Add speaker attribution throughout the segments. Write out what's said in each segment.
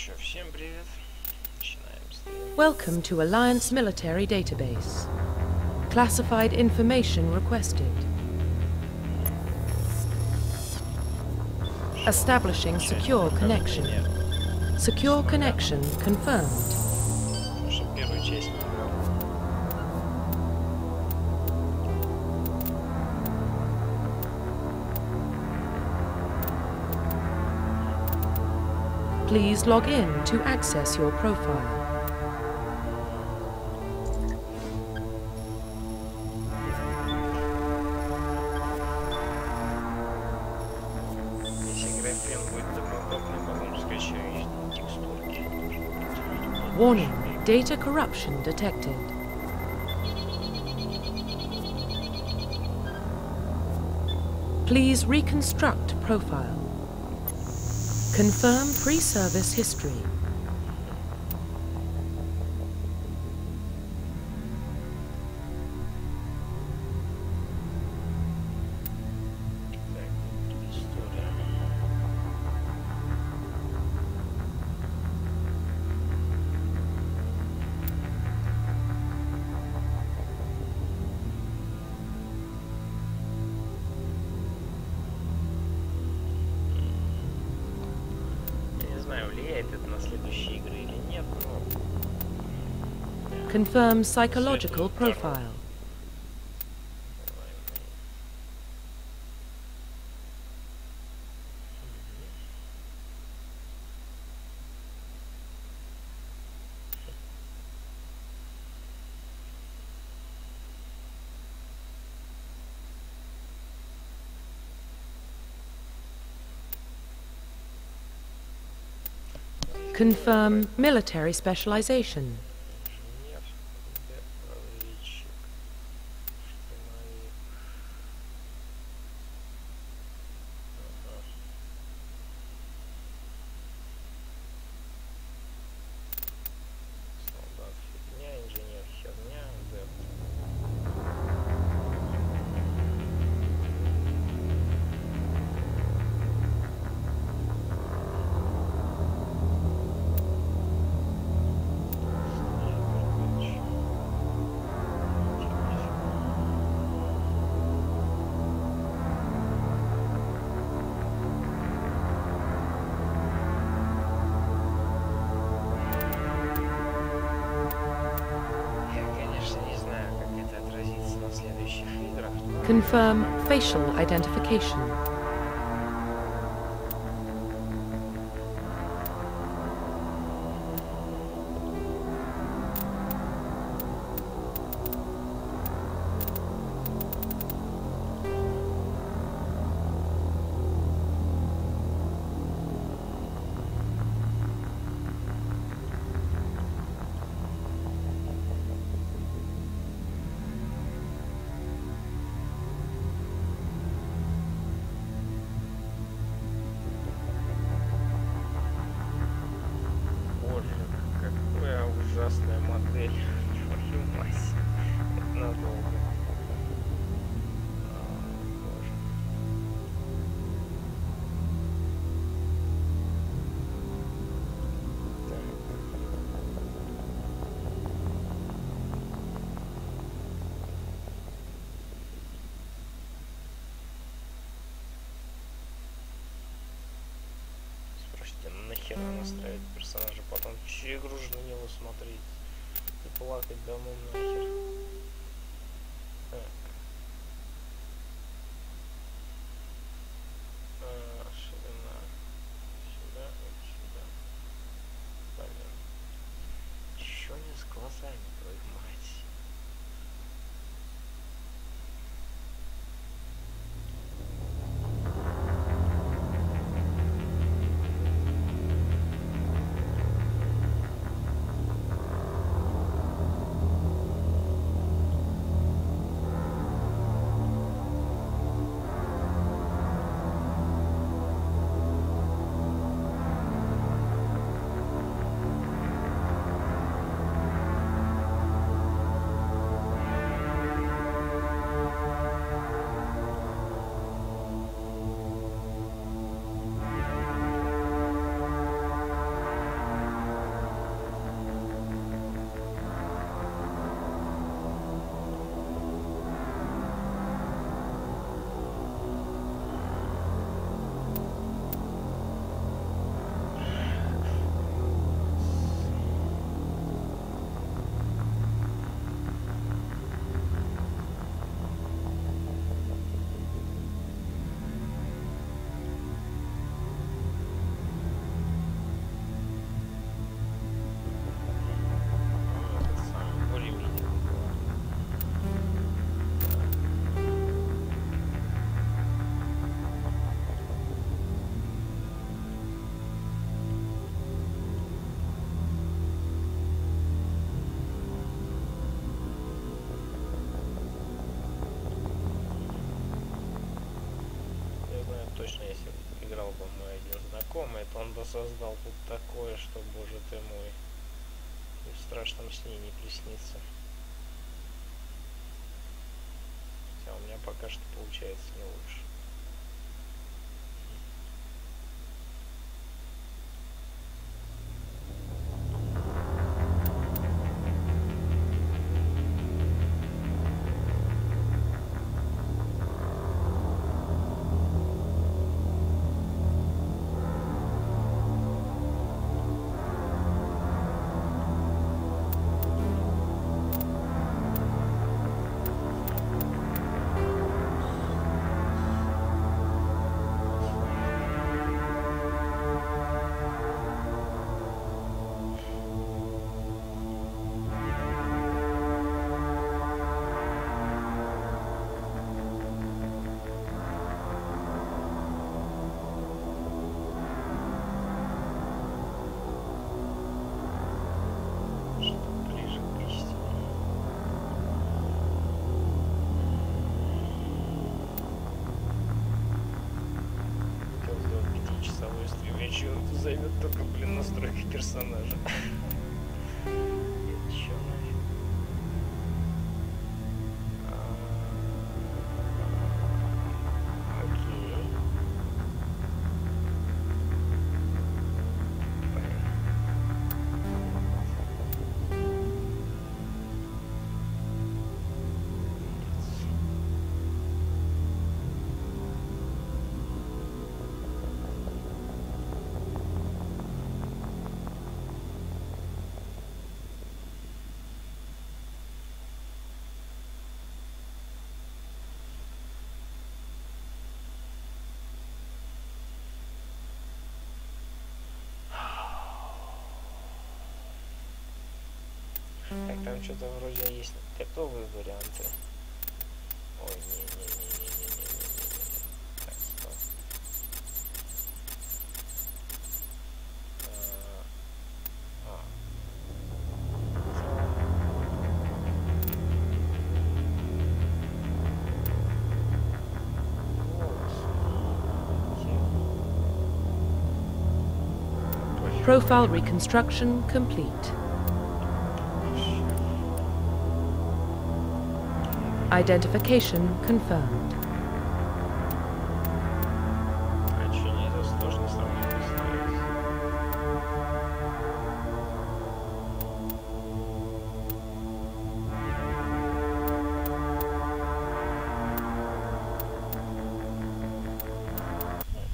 Speaker 1: Всем привет. Начинаем стрим.
Speaker 2: Welcome to Alliance Military Database. Classified information requested. Establishing secure connection. Secure connection confirmed.
Speaker 1: Чтобы первую часть не играл.
Speaker 2: Please log in to access your profile.
Speaker 1: Если графен будет допотопный, потом скачаю текстурки.
Speaker 2: Warning, data corruption detected. Please reconstruct profile. Confirm pre-service history.
Speaker 1: Влияет это на следующие игры или нет, но...
Speaker 2: Confirm psychological profile. Confirm military specialization. Confirm facial identification.
Speaker 1: Ужасная модель. Твою мать. Это надолго. Боже. Спросите, нахера настраивать персонажа, потом всю игру же на него смотреть и плакать домой нахер. Так. Ширина. Сюда, вот сюда. Блин. Чё не с глазами, твою мать? если бы играл бы мой один знакомый, то он бы создал тут такое, что, боже ты мой, и в страшном сне не приснится. Хотя у меня пока что получается не лучше. Это займет только, блин, настройки персонажа. Это чё нафиг? Окей. Так, там что-то вроде есть готовые варианты. Ой, не-не-не-не-не-не-не-не. Так, стоп.
Speaker 2: Profile reconstruction complete. Identification confirmed.
Speaker 1: А что, не это сложно сравнить ставить?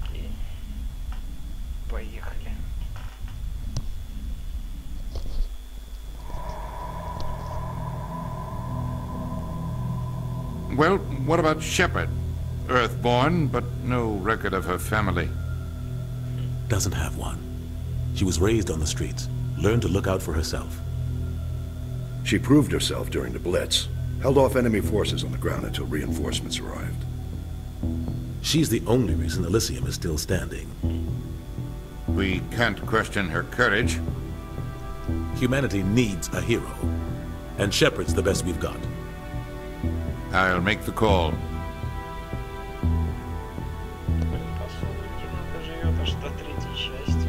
Speaker 1: Окей. Поехали.
Speaker 3: Well, what about Shepard? Earthborn, but no record of her family.
Speaker 4: Doesn't have one. She was raised on the streets, learned to look out for herself.
Speaker 5: She proved herself during the Blitz, held off enemy forces on the ground until reinforcements arrived.
Speaker 4: She's the only reason Elysium is still standing.
Speaker 3: We can't question her courage.
Speaker 4: Humanity needs a hero, and Shepard's the best we've got.
Speaker 3: I'll make the call.
Speaker 1: Блин, посудно живет аж до третьей части.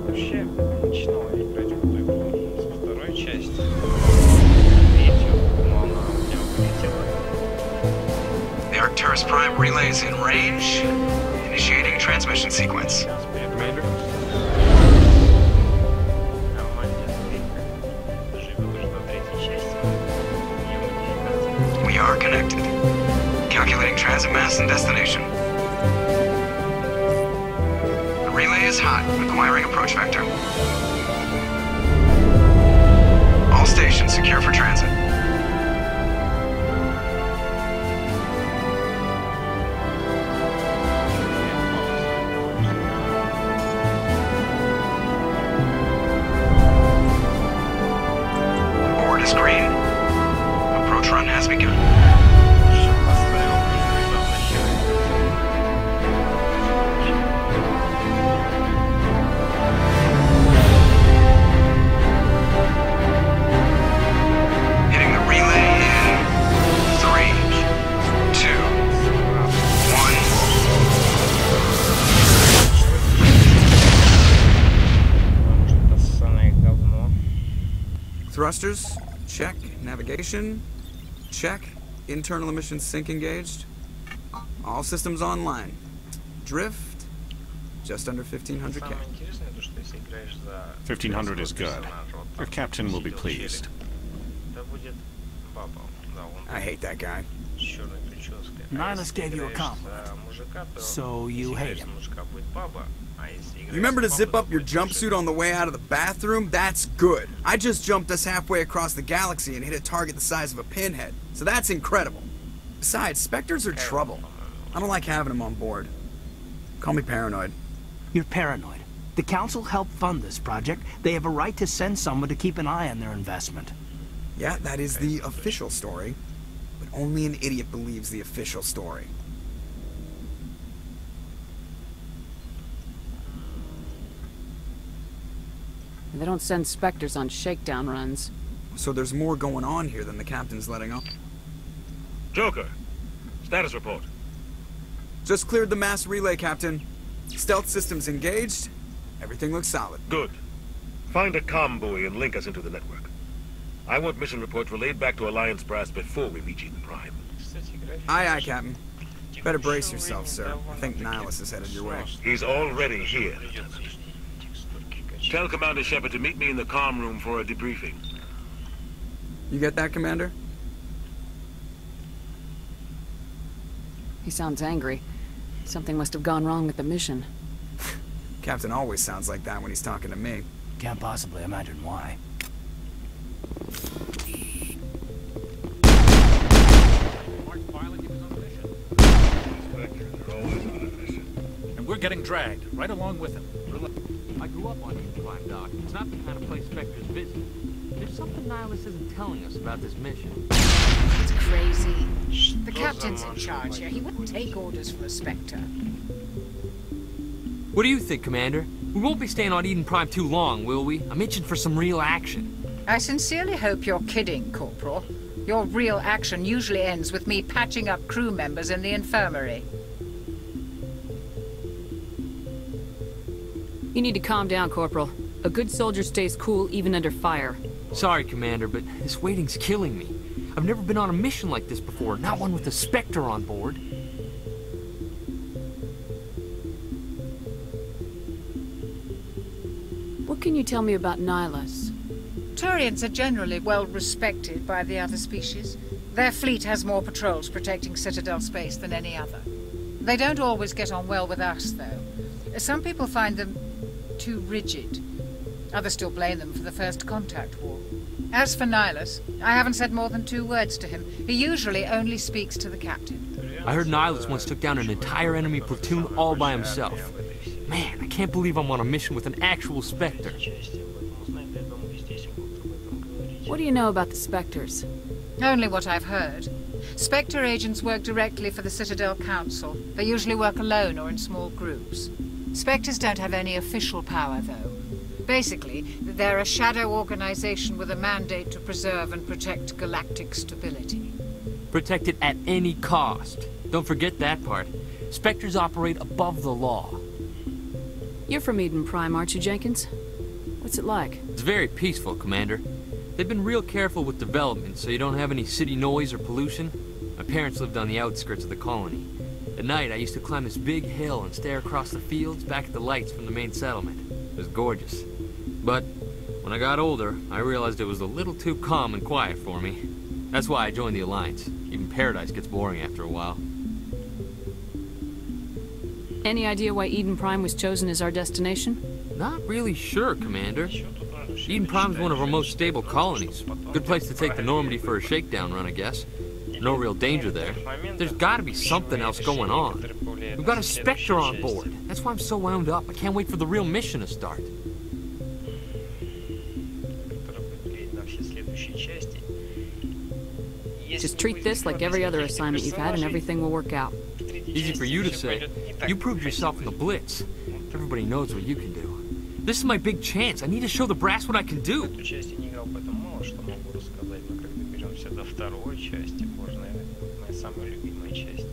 Speaker 1: Вообще, начинала я играть в эту игру со второй части. Третью, но она у меня вылетела.
Speaker 6: The Arcturus Prime relay is in range. Initiating transmission sequence.
Speaker 1: Сейчас перепроиграю. Нормально, живет уже до третьей части. Не модификация.
Speaker 6: We are connected. Calculating transit mass and destination. The relay is hot, acquiring approach vector. All stations secure for transit. Board is green. run has begun. Hitting the relay in 3, 2, 1.
Speaker 7: Thrusters, check. Navigation, check. Internal emissions sync engaged. All systems online. Drift, just under 1500K.
Speaker 8: 1500 is good. Your captain will be pleased.
Speaker 7: I hate that guy.
Speaker 9: Nihilus gave you a compliment. So you hate him.
Speaker 7: You remember to zip up your jumpsuit on the way out of the bathroom? That's good. I just jumped us halfway across the galaxy and hit a target the size of a pinhead. So that's incredible. Besides, Spectres are trouble. I don't like having them on board. Call me paranoid.
Speaker 9: You're paranoid. The Council helped fund this project. They have a right to send someone to keep an eye on their investment.
Speaker 7: Yeah, that is the official story. But only an idiot believes the official story.
Speaker 10: They don't send Spectres on shakedown runs.
Speaker 7: So there's more going on here than the captain's letting on.
Speaker 11: Joker, status report.
Speaker 7: Just cleared the mass relay, Captain. Stealth systems engaged. Everything looks solid.
Speaker 11: Good. Find a comm buoy and link us into the network. I want mission reports relayed back to Alliance Brass before we reach Eden Prime.
Speaker 7: Aye, aye, Captain. Better brace yourself, sir. I think Nihilus is headed your way.
Speaker 11: He's already here. Tell Commander Shepard to meet me in the comm room for a debriefing.
Speaker 7: You get that, Commander?
Speaker 10: He sounds angry. Something must have gone wrong with the mission.
Speaker 7: Captain always sounds like that when he's talking to me.
Speaker 9: Can't possibly imagine why.
Speaker 12: And we're getting dragged, right along with him.
Speaker 13: I grew up on Eden Prime, Doc. It's not the kind of place Spectres visit. There's something Nihilus isn't telling us about this mission.
Speaker 14: It's crazy. The captain's in charge here. He wouldn't take orders from a Spectre.
Speaker 13: What do you think, Commander? We won't be staying on Eden Prime too long, will we? I'm itching for some real action.
Speaker 14: I sincerely hope you're kidding, Corporal. Your real action usually ends with me patching up crew members in the infirmary.
Speaker 10: You need to calm down, Corporal. A good soldier stays cool even under fire.
Speaker 13: Sorry, Commander, but this waiting's killing me. I've never been on a mission like this before, not one with a Spectre on board.
Speaker 10: What can you tell me about Nihilus?
Speaker 14: Turians are generally well respected by the other species. Their fleet has more patrols protecting Citadel space than any other. They don't always get on well with us, though. Some people find them too rigid. Others still blame them for the First Contact War. As for Nihilus, I haven't said more than 2 words to him. He usually only speaks to the captain.
Speaker 13: I heard Nihilus once took down an entire enemy platoon all by himself. Man, I can't believe I'm on a mission with an actual Spectre.
Speaker 10: What do you know about the Spectres?
Speaker 14: Only what I've heard. Spectre agents work directly for the Citadel Council. They usually work alone or in small groups. Spectres don't have any official power, though. Basically, they're a shadow organization with a mandate to preserve and protect galactic stability.
Speaker 13: Protect it at any cost. Don't forget that part. Spectres operate above the law.
Speaker 10: You're from Eden Prime, aren't you, Jenkins? What's it like?
Speaker 13: It's very peaceful, Commander. They've been real careful with development, so you don't have any city noise or pollution. My parents lived on the outskirts of the colony. At night, I used to climb this big hill and stare across the fields back at the lights from the main settlement. It was gorgeous. But when I got older, I realized it was a little too calm and quiet for me. That's why I joined the Alliance. Even Paradise gets boring after a while.
Speaker 10: Any idea why Eden Prime was chosen as our destination?
Speaker 13: Not really sure, Commander. Eden Prime's one of our most stable colonies. Good place to take the Normandy for a shakedown run, I guess. No real danger there. There's gotta be something else going on. We've got a Spectre on board. That's why I'm so wound up. I can't wait for the real mission to start.
Speaker 10: Just treat this like every other assignment you've had and everything will work out.
Speaker 13: Easy for you to say. You proved yourself in the Blitz. Everybody knows what you can do. This is my big chance. I need to show the brass what I can do.
Speaker 1: Эту часть я не играл, поэтому мало что могу рассказать, но когда доберемся до второй части, боже, наверное, моя самая любимая часть.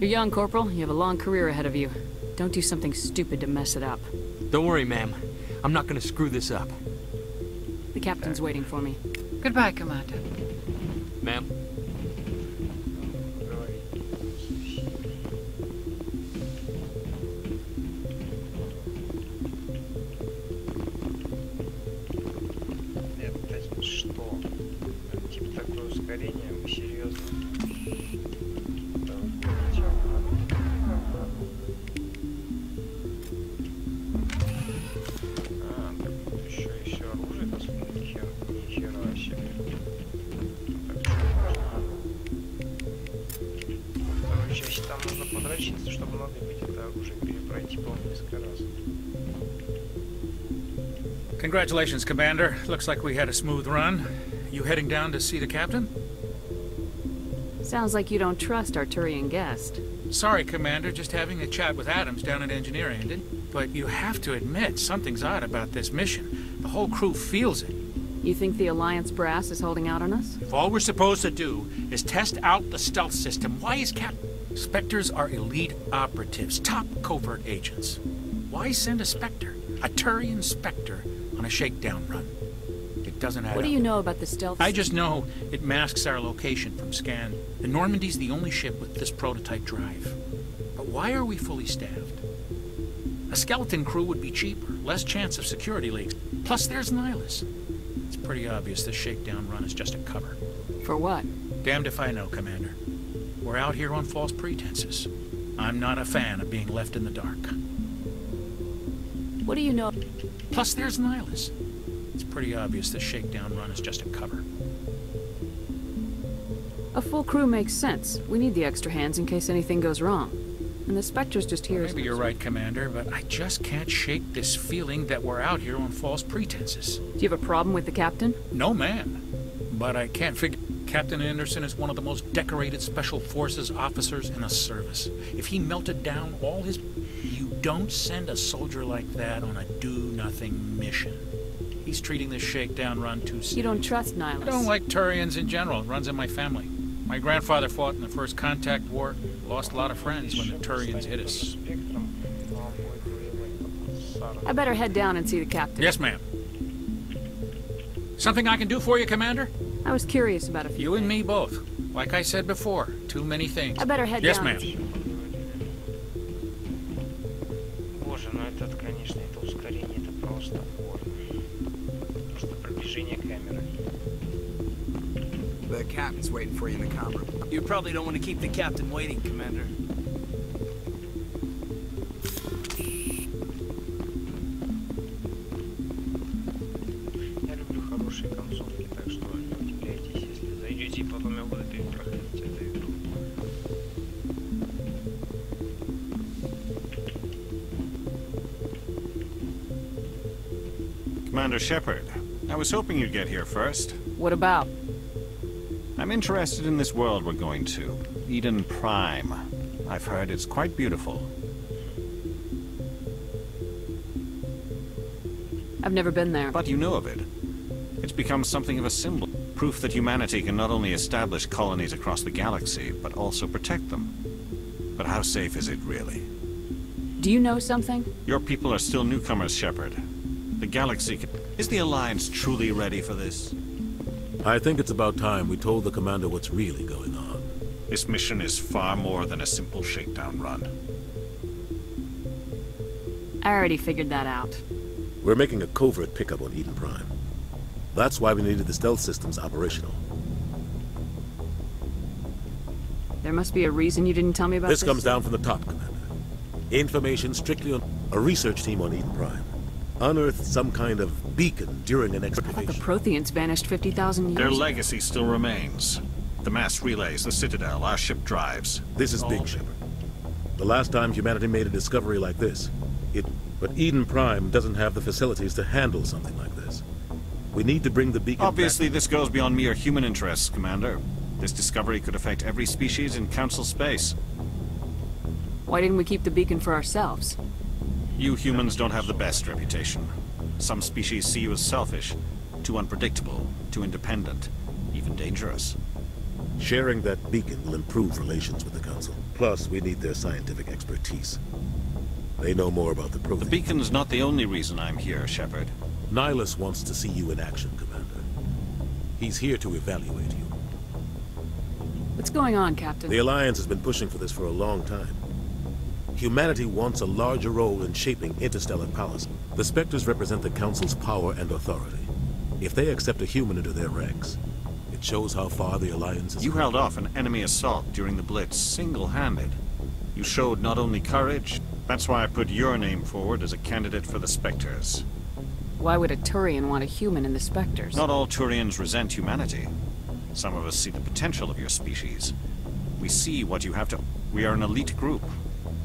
Speaker 10: You're young, Corporal. You have a long career ahead of you. Don't do something stupid to mess it up.
Speaker 13: Don't worry, ma'am. I'm not gonna screw this up.
Speaker 10: The captain's waiting for me.
Speaker 14: Goodbye, Commander.
Speaker 13: Ma'am?
Speaker 1: Это что? Типа такое ускорение? Вы серьезно? Еще оружие доступно, нихера себе. Вторую часть там нужно подрочиться, чтобы надыбить это оружие, перепройти, по-моему, несколько раз.
Speaker 12: Congratulations, Commander. Looks like we had a smooth run. You heading down to see the captain?
Speaker 10: Sounds like you don't trust our Turian guest.
Speaker 12: Sorry, Commander, just having a chat with Adams down at Engineering. But you have to admit, something's odd about this mission. The whole crew feels it.
Speaker 10: You think the Alliance brass is holding out on us?
Speaker 12: If all we're supposed to do is test out the stealth system, why is Spectres are elite operatives, top covert agents. Why send a Spectre, a Turian Spectre, on a shakedown run? It doesn't add up.
Speaker 10: What do you know about the stealth?
Speaker 12: I just know it masks our location from scan. The Normandy's the only ship with this prototype drive. But why are we fully staffed? A skeleton crew would be cheaper, less chance of security leaks. Plus, there's Nihilus. It's pretty obvious this shakedown run is just a cover.
Speaker 10: For what?
Speaker 12: Damned if I know, Commander. We're out here on false pretenses. I'm not a fan of being left in the dark.
Speaker 10: What do you know?
Speaker 12: Plus, there's Nihilus. It's pretty obvious this shakedown run is just a cover.
Speaker 10: A full crew makes sense. We need the extra hands in case anything goes wrong. And the Spectre's just here.
Speaker 12: Maybe you're right, Commander, but I just can't shake this feeling that we're out here on false pretenses.
Speaker 10: Do you have a problem with the captain?
Speaker 12: No, man. But I can't figure... Captain Anderson is one of the most decorated Special Forces officers in the service. If he melted down all his... You don't send a soldier like that on a do-nothing mission. He's treating this shakedown run too seriously.
Speaker 10: You don't trust Nihilus?
Speaker 12: I don't like Turians in general. It runs in my family. My grandfather fought in the First Contact War. Lost a lot of friends when the Turians hit us.
Speaker 10: I better head down and see the captain.
Speaker 12: Yes, ma'am. Something I can do for you, Commander?
Speaker 10: I was curious about a few
Speaker 12: You and me both. Like I said before, too many things.
Speaker 10: I better head
Speaker 12: down.
Speaker 10: Yes,
Speaker 12: ma'am.
Speaker 1: Боже, ну это, конечно, это ускорение, это просто порно. Просто приближение камеры.
Speaker 7: The captain's waiting for you in the comm room.
Speaker 9: You probably don't want to keep the captain waiting, Commander.
Speaker 1: Я люблю хорошие концовки, так что не удивляйтесь, если зайдете, и потом я буду перепроходить эту игру.
Speaker 8: Commander Shepard, I was hoping you'd get here first.
Speaker 10: What about?
Speaker 8: I'm interested in this world we're going to, Eden Prime. I've heard it's quite beautiful.
Speaker 10: I've never been there.
Speaker 8: But you know of it. It's become something of a symbol. Proof that humanity can not only establish colonies across the galaxy, but also protect them. But how safe is it really?
Speaker 10: Do you know something?
Speaker 8: Your people are still newcomers, Shepard. The galaxy can... Is the Alliance truly ready for this?
Speaker 4: I think it's about time we told the commander what's really going on.
Speaker 8: This mission is far more than a simple shakedown run.
Speaker 10: I already figured that out.
Speaker 4: We're making a covert pickup on Eden Prime. That's why we needed the stealth systems operational.
Speaker 10: There must be a reason you didn't tell me about this.
Speaker 4: This comes down from the top, Commander. Information strictly on a research team on Eden Prime. Unearthed some kind of beacon during an excavation.
Speaker 10: The Protheans vanished 50,000 years
Speaker 8: Their
Speaker 10: ago.
Speaker 8: legacy still remains. The mass relays, the Citadel, our ship drives.
Speaker 4: This is big, Shepard. The last time humanity made a discovery like this, but Eden Prime doesn't have the facilities to handle something like this. We need to bring the beacon
Speaker 8: Obviously,
Speaker 4: back.
Speaker 8: this goes beyond mere human interests, Commander. This discovery could affect every species in Council space.
Speaker 10: Why didn't we keep the beacon for ourselves?
Speaker 8: You humans don't have the best reputation. Some species see you as selfish, too unpredictable, too independent, even dangerous.
Speaker 4: Sharing that beacon will improve relations with the Council. Plus, we need their scientific expertise. They know more about the Prothean.
Speaker 8: The beacon's not the only reason I'm here, Shepard.
Speaker 4: Nihilus wants to see you in action, Commander. He's here to evaluate you.
Speaker 10: What's going on, Captain?
Speaker 4: The Alliance has been pushing for this for a long time. Humanity wants a larger role in shaping interstellar policy. The Spectres represent the Council's power and authority. If they accept a human into their ranks, it shows how far the Alliance is.
Speaker 8: You held off an enemy assault during the Blitz single-handed. You showed not only courage, that's why I put your name forward as a candidate for the Spectres.
Speaker 10: Why would a Turian want a human in the Spectres?
Speaker 8: Not all Turians resent humanity. Some of us see the potential of your species. We see what you have to... We are an elite group.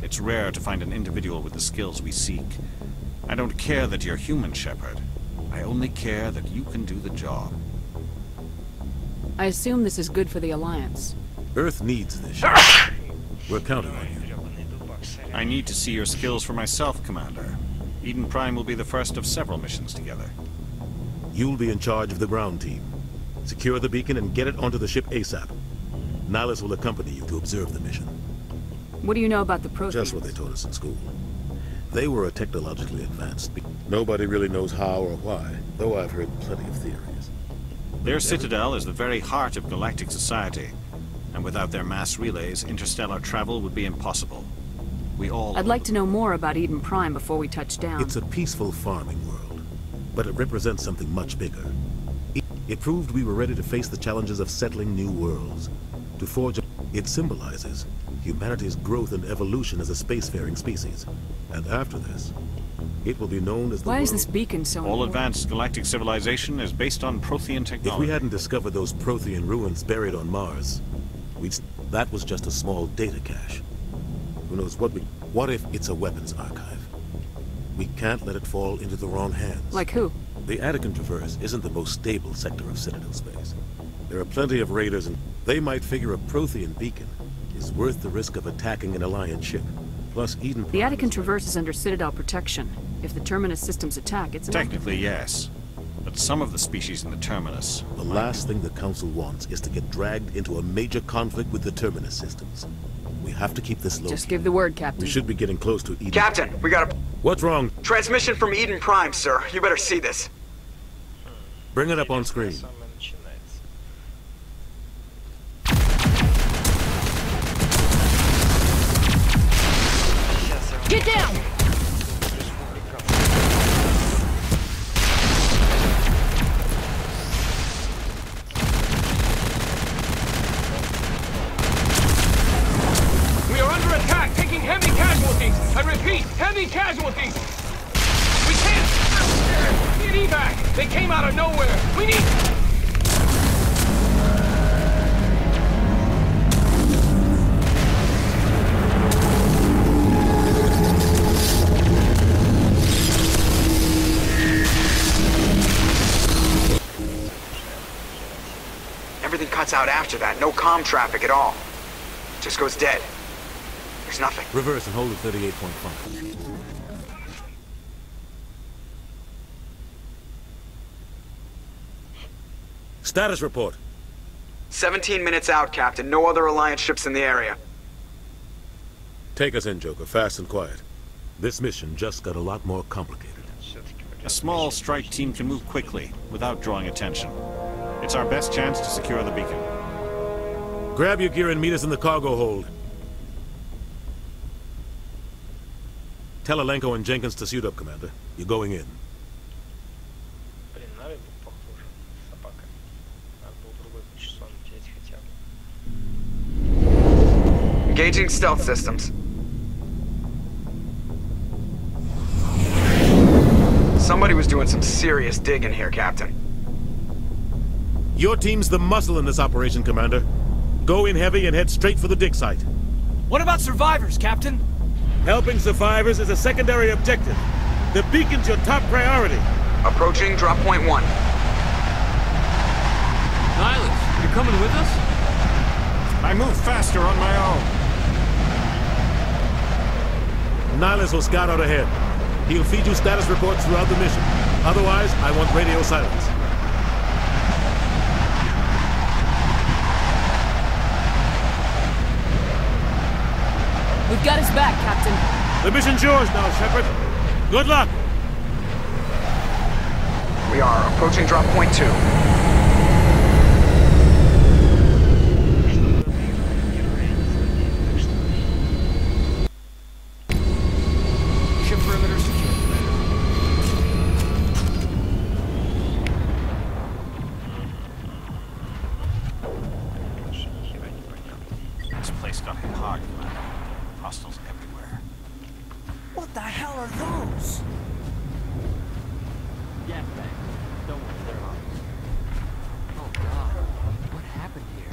Speaker 8: It's rare to find an individual with the skills we seek. I don't care that you're human, Shepard. I only care that you can do the job.
Speaker 10: I assume this is good for the Alliance.
Speaker 4: Earth needs this ship. We're counting on you.
Speaker 8: I need to see your skills for myself, Commander. Eden Prime will be the first of several missions together.
Speaker 4: You'll be in charge of the ground team. Secure the beacon and get it onto the ship ASAP. Nihilus will accompany you to observe the mission.
Speaker 10: What do you know about the Protheans?
Speaker 4: Just what they taught us in school. They were technologically advanced. Nobody really knows how or why, though I've heard plenty of theories.
Speaker 8: Their citadel is the very heart of galactic society, and without their mass relays, interstellar travel would be impossible.
Speaker 10: I'd like to know more about Eden Prime before we touch down.
Speaker 4: It's a peaceful farming world, but it represents something much bigger. It proved we were ready to face the challenges of settling new worlds. To forge it symbolizes humanity's growth and evolution as a spacefaring species. And after this, it will be known as the
Speaker 10: Why is this beacon so
Speaker 8: All
Speaker 10: important?
Speaker 8: advanced galactic civilization is based on Prothean technology.
Speaker 4: If we hadn't discovered those Prothean ruins buried on Mars, that was just a small data cache. Who knows what if it's a weapons archive? We can't let it fall into the wrong hands.
Speaker 10: Like who?
Speaker 4: The Attican Traverse isn't the most stable sector of Citadel space. There are plenty of raiders, and they might figure a Prothean beacon is worth the risk of attacking an Alliance ship. Plus, Eden...
Speaker 10: The Attican Traverse is under Citadel protection. If the Terminus systems attack, it's...
Speaker 8: Technically, yes. But some of the species in the Terminus...
Speaker 4: The last thing the Council wants is to get dragged into a major conflict with the Terminus systems. We have to keep this low.
Speaker 10: Just give the word, Captain.
Speaker 4: We should be getting close to Eden.
Speaker 7: Captain, we got a...
Speaker 4: What's wrong?
Speaker 7: Transmission from Eden Prime, sir. You better see this.
Speaker 4: Bring it up on screen.
Speaker 15: Get down!
Speaker 16: We are under attack, taking heavy casualties. I repeat, heavy casualties. We can't need evac. They came out of nowhere. We need...
Speaker 7: Everything cuts out after that. No comm traffic at all. Just goes dead. There's nothing.
Speaker 4: Reverse and hold at 38.5. Status report.
Speaker 7: 17 minutes out, Captain. No other Alliance ships in the area.
Speaker 4: Take us in, Joker, fast and quiet. This mission just got a lot more complicated.
Speaker 8: A small strike team can move quickly, without drawing attention. It's our best chance to secure the beacon.
Speaker 4: Grab your gear and meet us in the cargo hold. Tell Alenko and Jenkins to suit up, Commander. You're going in.
Speaker 7: Engaging stealth systems. Somebody was doing some serious digging here, Captain.
Speaker 4: Your team's the muscle in this operation, Commander. Go in heavy and head straight for the dig site.
Speaker 16: What about survivors, Captain?
Speaker 4: Helping survivors is a secondary objective. The beacon's your top priority.
Speaker 7: Approaching drop point 1.
Speaker 13: coming with us?
Speaker 8: I move faster on my own.
Speaker 4: Nihilus will scout out ahead. He'll feed you status reports throughout the mission. Otherwise, I want radio silence.
Speaker 10: We've got his back, Captain.
Speaker 4: The mission's yours now, Shepard. Good luck.
Speaker 6: We are approaching drop point 2.
Speaker 12: Ship perimeter secure,
Speaker 8: This place got hit hard, Commander. Hostiles everywhere.
Speaker 9: What the hell are those?
Speaker 13: Yeah, thanks. Don't worry, they're ours. Oh God, what happened here?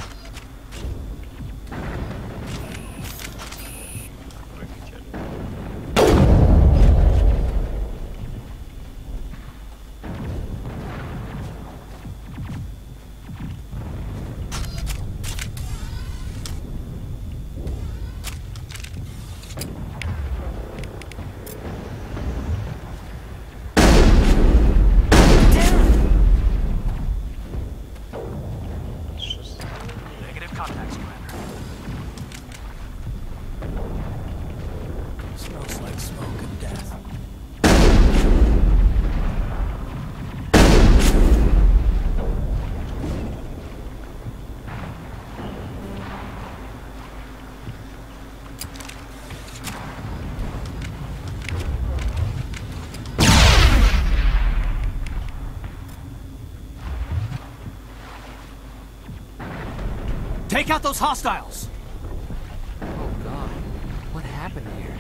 Speaker 9: Contacts, Commander. Smells like smoke and death. Take out those hostiles!
Speaker 13: Oh God, what happened here?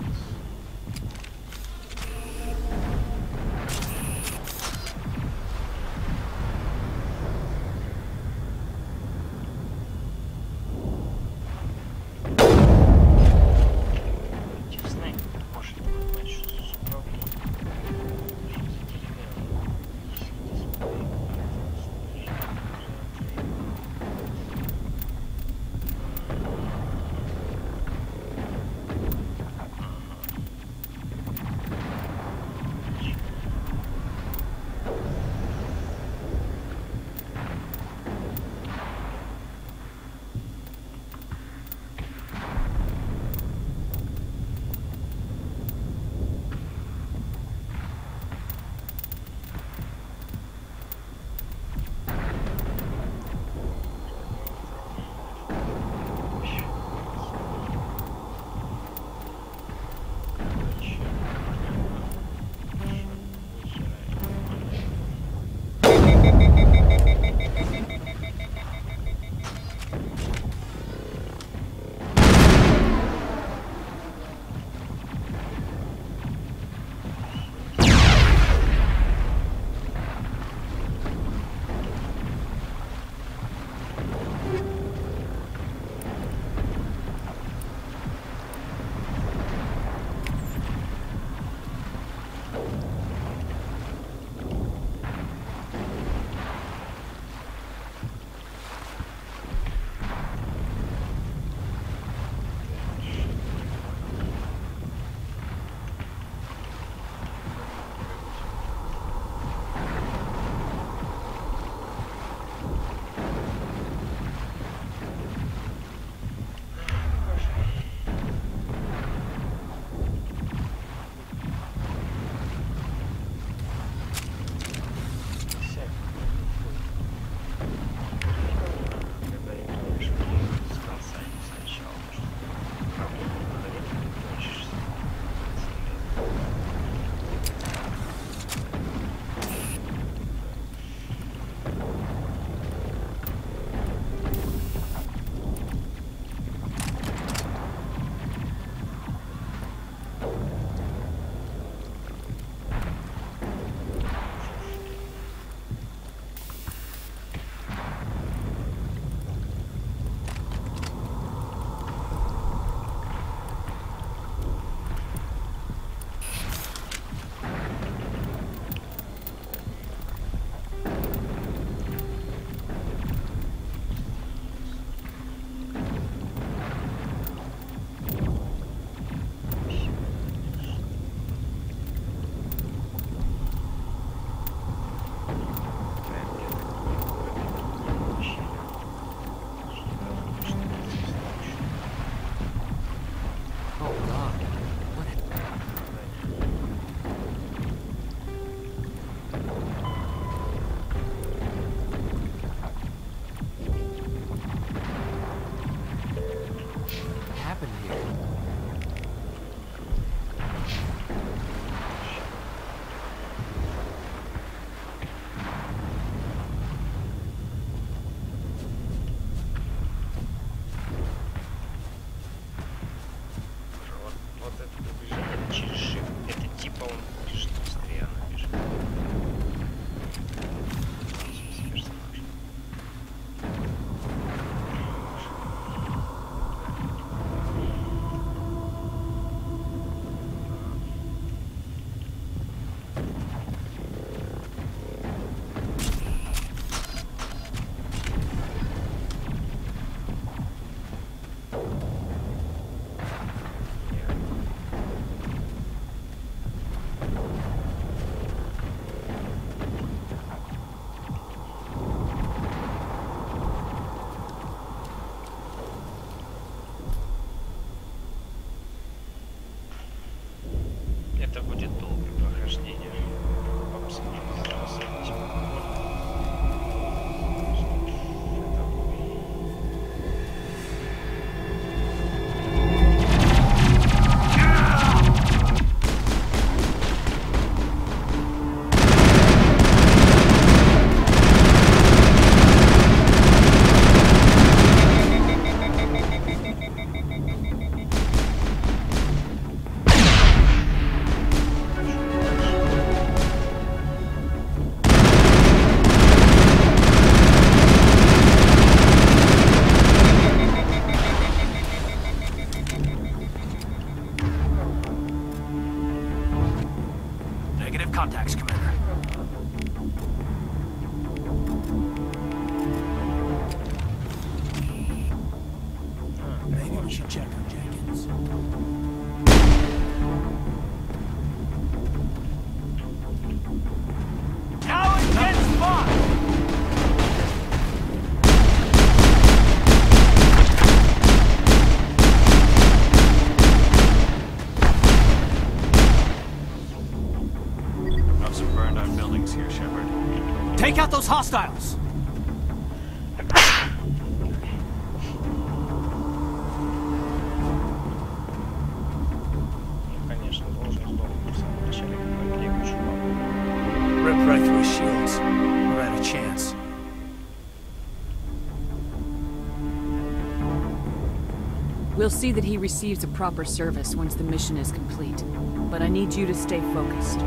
Speaker 10: We'll see that he receives a proper service once the mission is complete. But I need you to stay focused.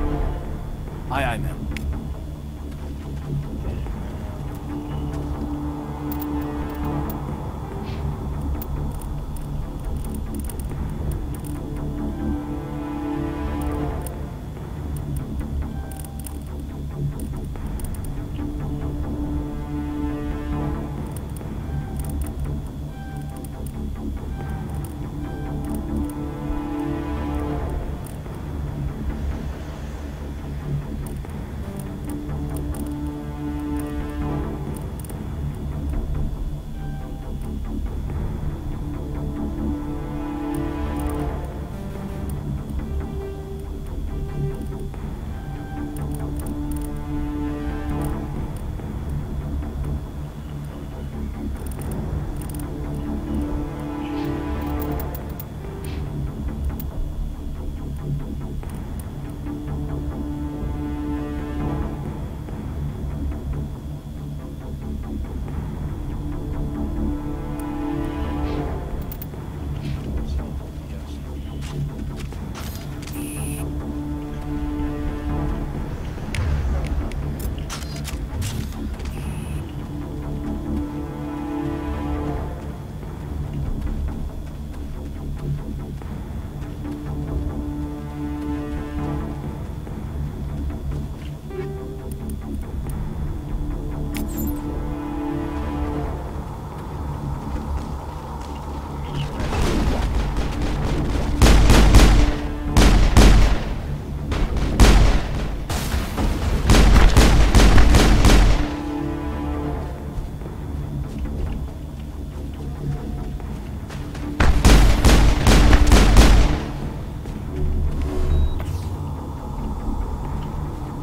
Speaker 9: Aye, aye, ma'am.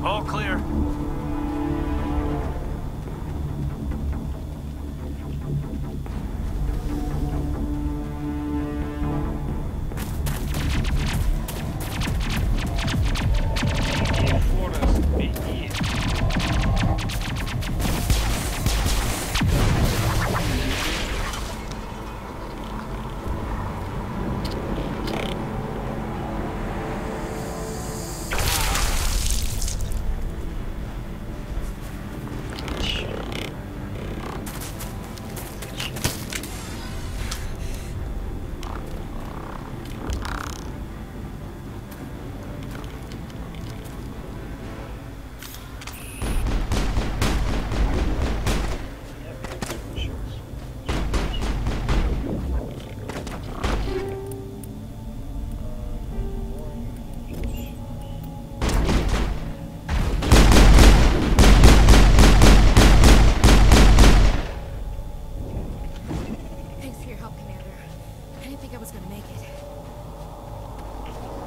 Speaker 12: All clear.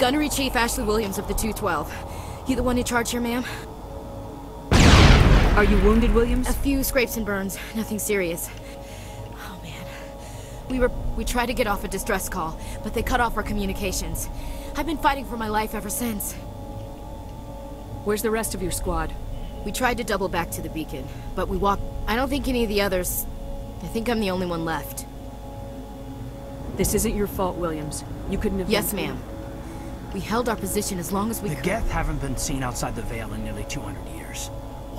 Speaker 15: Gunnery Chief Ashley Williams of the 212. You the one in charge here, ma'am?
Speaker 10: Are you wounded, Williams?
Speaker 15: A few scrapes and burns. Nothing serious. Oh, man. We tried to get off a distress call, but they cut off our communications. I've been fighting for my life ever since.
Speaker 10: Where's the rest of your squad?
Speaker 15: We tried to double back to the beacon, but we walked... I don't think any of the others... I think I'm the only one left.
Speaker 10: This isn't your fault, Williams. You couldn't have...
Speaker 15: Yes, ma'am. We held our position as long as we
Speaker 9: could. The Geth haven't been seen outside the Veil in nearly 200 years.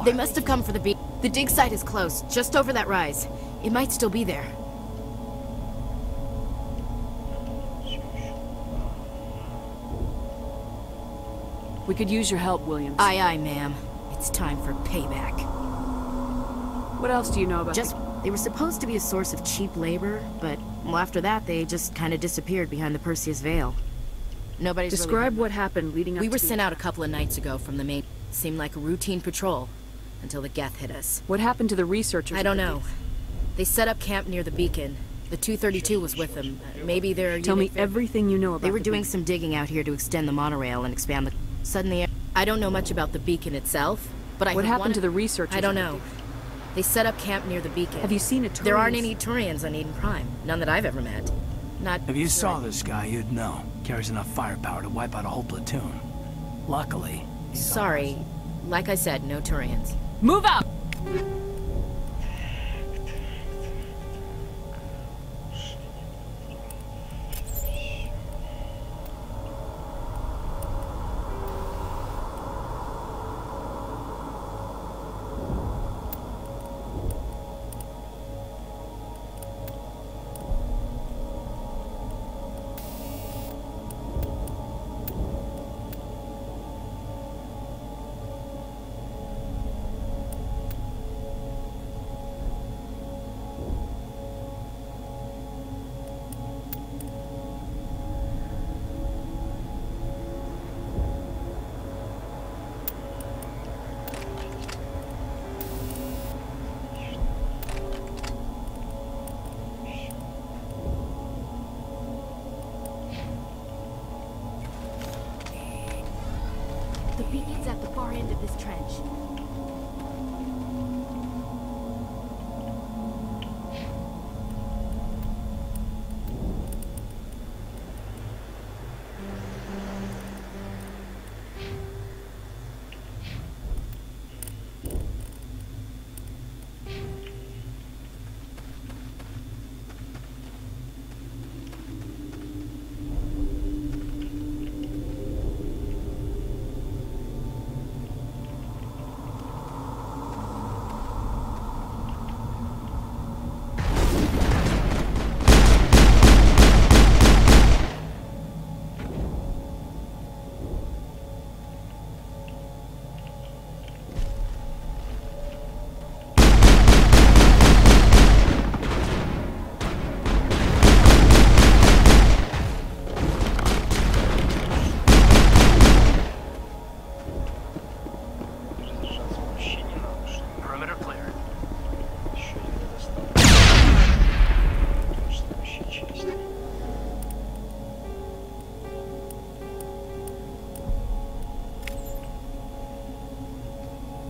Speaker 15: They must have come for the beacon. The dig site is close, just over that rise. It might still be there.
Speaker 10: We could use your help, Williams.
Speaker 15: Aye, aye, ma'am. It's time for payback.
Speaker 10: What else do you know about
Speaker 15: They were supposed to be a source of cheap labor, but, well, after that, they just kind of disappeared behind the Perseus Veil. Nobody's
Speaker 10: Describe what happened leading up to...
Speaker 15: We were sent out a couple of nights ago from the main... Seemed like a routine patrol, until the Geth hit us.
Speaker 10: What happened to the researchers?
Speaker 15: I don't know. They set up camp near the beacon. The 232 was with them. Maybe they're...
Speaker 10: Tell me everything you know about
Speaker 15: They were doing some digging out here to extend the monorail and expand the... Suddenly... I don't know much about the beacon itself, but
Speaker 10: What happened to the researchers?
Speaker 15: I don't know. They set up camp near the beacon.
Speaker 10: Have you seen a Turians?
Speaker 15: There aren't any Turians on Eden Prime. None that I've ever met. Not...
Speaker 9: If you saw this guy, you'd know. Carries enough firepower to wipe out a whole platoon. Luckily...
Speaker 15: Sorry. Like I said, no Turians.
Speaker 10: Move out!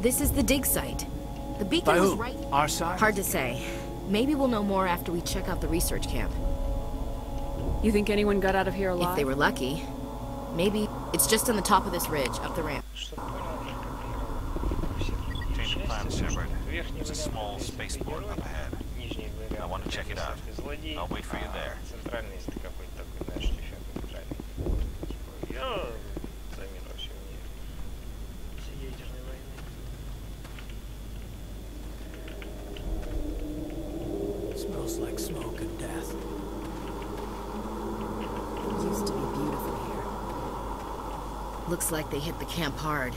Speaker 15: This is the dig site. The beacon
Speaker 9: By
Speaker 15: was
Speaker 9: who?
Speaker 15: right...
Speaker 9: Our side?
Speaker 15: Hard to say. Maybe we'll know more after we check out the research camp.
Speaker 10: You think anyone got out of here alive?
Speaker 15: If they were lucky. Maybe. It's just on the top of this ridge, up the ramp.
Speaker 8: Change of plan, Shepard. There's a small spaceport up ahead. I want to check it out. I'll wait for you there.
Speaker 9: Smells like smoke and death.
Speaker 15: It used to be beautiful here. Looks like they hit the camp hard.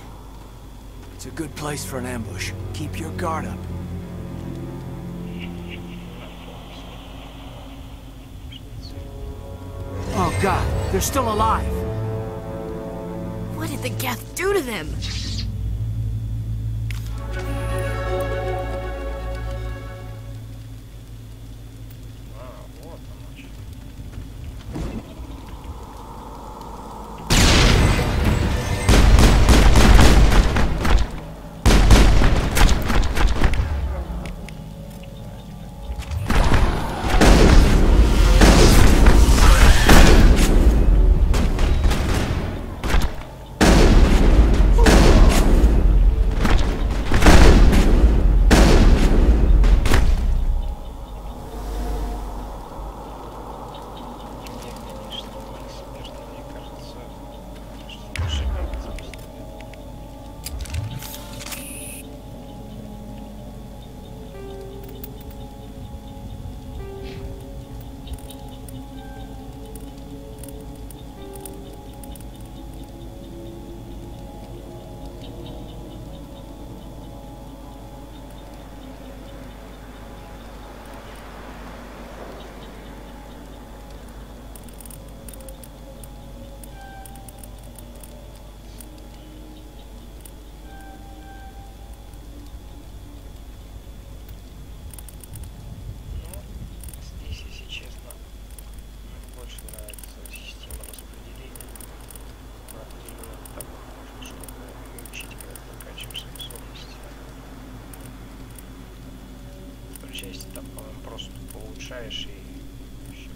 Speaker 9: It's a good place for an ambush. Keep your guard up. Oh god, they're still alive!
Speaker 15: What did the Geth do to them?
Speaker 1: Часть там, по-моему, просто улучшаешь и все.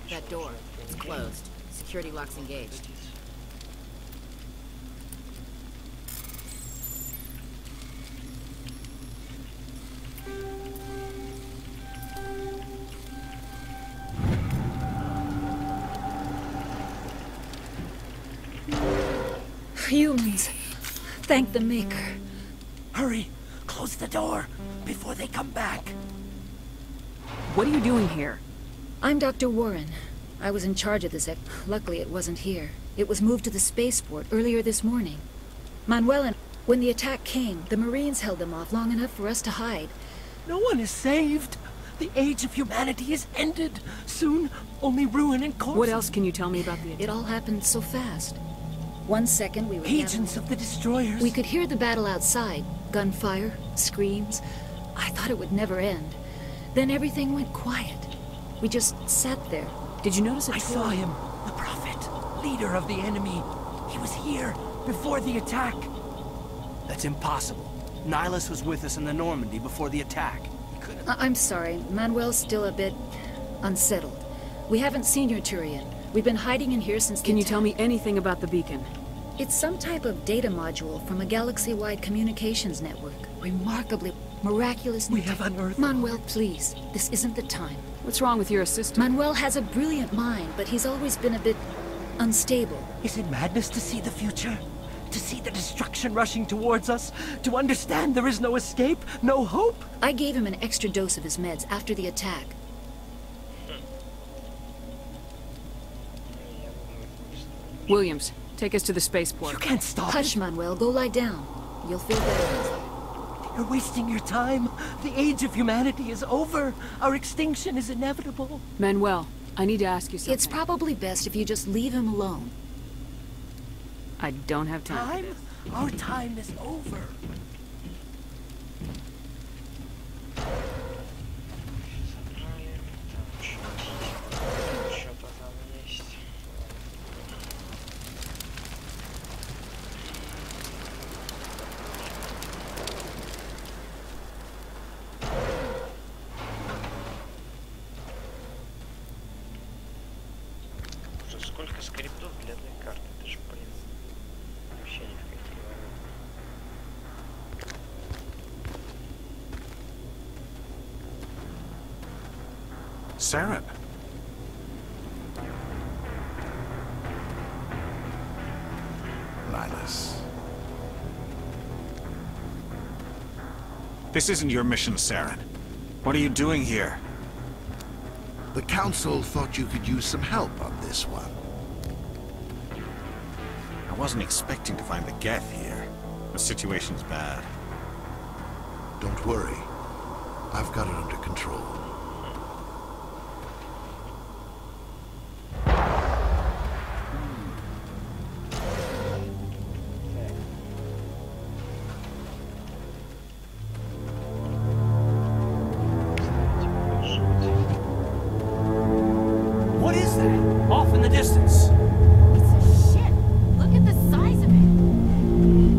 Speaker 15: That door. It's closed. Security lock's engaged.
Speaker 17: Humans. Thank the Maker.
Speaker 9: Hurry! Close the door before they come back.
Speaker 10: What are you doing here?
Speaker 17: I'm Dr. Warren. I was in charge of this. Luckily, it wasn't here. It was moved to the spaceport earlier this morning. Manuel and... When the attack came, the Marines held them off long enough for us to hide.
Speaker 9: No one is saved. The age of humanity is ended. Soon, only ruin and corpses.
Speaker 10: What else can you tell me about the attack?
Speaker 17: It all happened so fast. 1 second we were
Speaker 9: Agents of the destroyers.
Speaker 17: We could hear the battle outside. Gunfire, screams. I thought it would never end. Then everything went quiet. We just sat there.
Speaker 10: Did you notice it?
Speaker 9: I saw him. The Prophet. Leader of the enemy. He was here before the attack. That's impossible. Nihilus was with us in the Normandy before the attack.
Speaker 17: I'm sorry. Manuel's still a bit unsettled. We haven't seen your Turian. We've been hiding in here since
Speaker 10: Can you tell me anything about the beacon?
Speaker 17: It's some type of data module from a galaxy-wide communications network. Remarkably, miraculous.
Speaker 9: We have unearthed...
Speaker 17: Manuel, please. This isn't the time.
Speaker 10: What's wrong with your assistant?
Speaker 17: Manuel has a brilliant mind, but he's always been a bit unstable.
Speaker 9: Is it madness to see the future? To see the destruction rushing towards us? To understand there is no escape? No hope?
Speaker 17: I gave him an extra dose of his meds after the attack.
Speaker 10: Williams, take us to the spaceport.
Speaker 9: You can't stop
Speaker 17: Hush,
Speaker 9: it.
Speaker 17: Manuel. Go lie down. You'll feel better.
Speaker 9: You're wasting your time. The age of humanity is over. Our extinction is inevitable.
Speaker 10: Manuel, I need to ask you something.
Speaker 17: It's probably best if you just leave him alone.
Speaker 10: I don't have time.
Speaker 9: Our time is over.
Speaker 1: Сколько скриптов для одной карты, это же, блин, вообще ни в каких не
Speaker 8: Saren.
Speaker 3: Nihilus.
Speaker 8: This isn't your mission, Saren. What are you doing here?
Speaker 3: The Council thought you could use some help on this one.
Speaker 8: I wasn't expecting to find the Geth here. The situation's bad.
Speaker 3: Don't worry. I've got it under control.
Speaker 9: What is that? Off in the distance.
Speaker 15: It's a ship. Look at the size of it.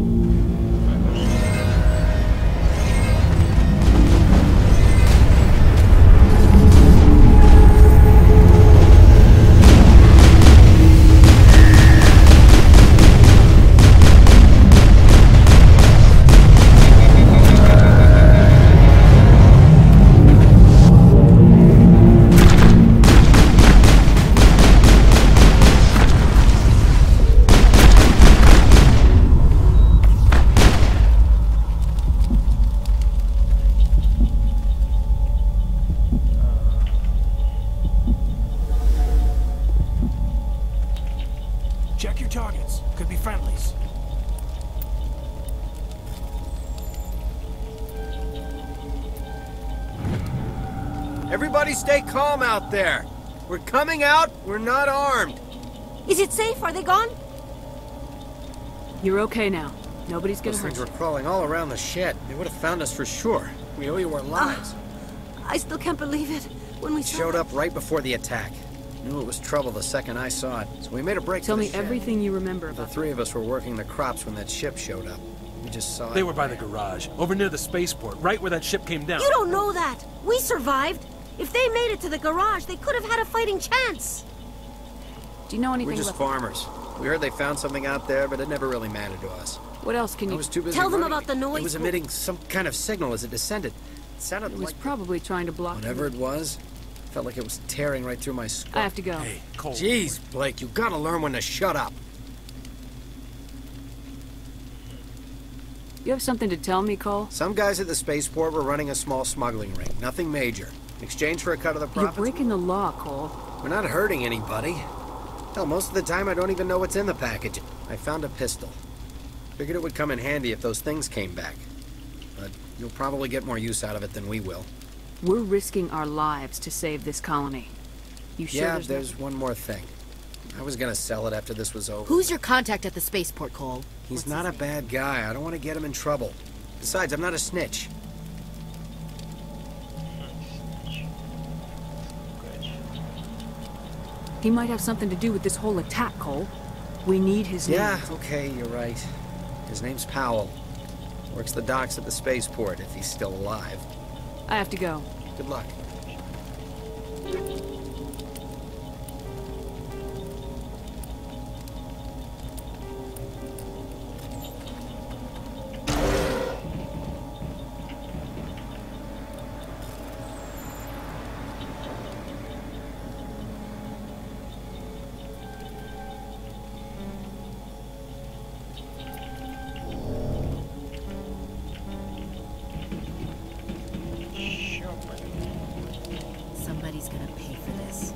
Speaker 9: Check your targets. Could be friendlies.
Speaker 18: Everybody stay calm out there. We're coming out. We're not armed.
Speaker 15: Is it safe? Are they gone?
Speaker 10: You're okay now. Nobody's gonna
Speaker 18: Those
Speaker 10: hurt
Speaker 18: things
Speaker 10: you.
Speaker 18: were crawling all around the shed. They would have found us for sure. We owe you our lives.
Speaker 15: I still can't believe it. When we
Speaker 18: Showed up right before the attack. Knew it was trouble the second I saw it, so we made a break
Speaker 10: Tell
Speaker 18: for the
Speaker 10: me
Speaker 18: shed.
Speaker 10: everything you remember
Speaker 18: The
Speaker 10: about
Speaker 18: three of us were working the crops when that ship showed up. We just saw it.
Speaker 19: They were by the garage, over near the spaceport, right where that ship came down.
Speaker 15: You don't know that. We survived. If they made it to the garage, they could have had a fighting chance.
Speaker 10: Do you know anything
Speaker 18: We're just
Speaker 10: about...
Speaker 18: farmers. We heard they found something out there, but it never really mattered to us.
Speaker 10: What else can you...
Speaker 18: I was too busy
Speaker 15: Tell them
Speaker 18: running.
Speaker 15: about the noise.
Speaker 18: It was emitting some kind of signal as it descended. It sounded
Speaker 10: It was
Speaker 18: like
Speaker 10: probably trying to block...
Speaker 18: whatever it was. Felt like it was tearing right through my skull.
Speaker 10: I have to go.
Speaker 19: Hey, Cole.
Speaker 18: Jeez, Blake, you gotta learn when to shut up.
Speaker 10: You have something to tell me, Cole?
Speaker 18: Some guys at the spaceport were running a small smuggling ring. Nothing major. In exchange for a cut of the
Speaker 10: You're
Speaker 18: profits.
Speaker 10: breaking the law, Cole.
Speaker 18: We're not hurting anybody. Hell, most of the time I don't even know what's in the package. I found a pistol. Figured it would come in handy if those things came back. But you'll probably get more use out of it than we will.
Speaker 10: We're risking our lives to save this colony. You sure
Speaker 18: Yeah,
Speaker 10: there's
Speaker 18: there's one more thing. I was gonna sell it after this was over.
Speaker 15: Who's your contact at the spaceport, Cole?
Speaker 18: He's not a bad guy. I don't want to get him in trouble. Besides, I'm not a snitch.
Speaker 10: He might have something to do with this whole attack, Cole. We need his name.
Speaker 18: Yeah, okay, you're right. His name's Powell. Works the docks at the spaceport, if he's still alive.
Speaker 10: I have to go.
Speaker 18: Good luck.
Speaker 15: Somebody's gonna pay for this.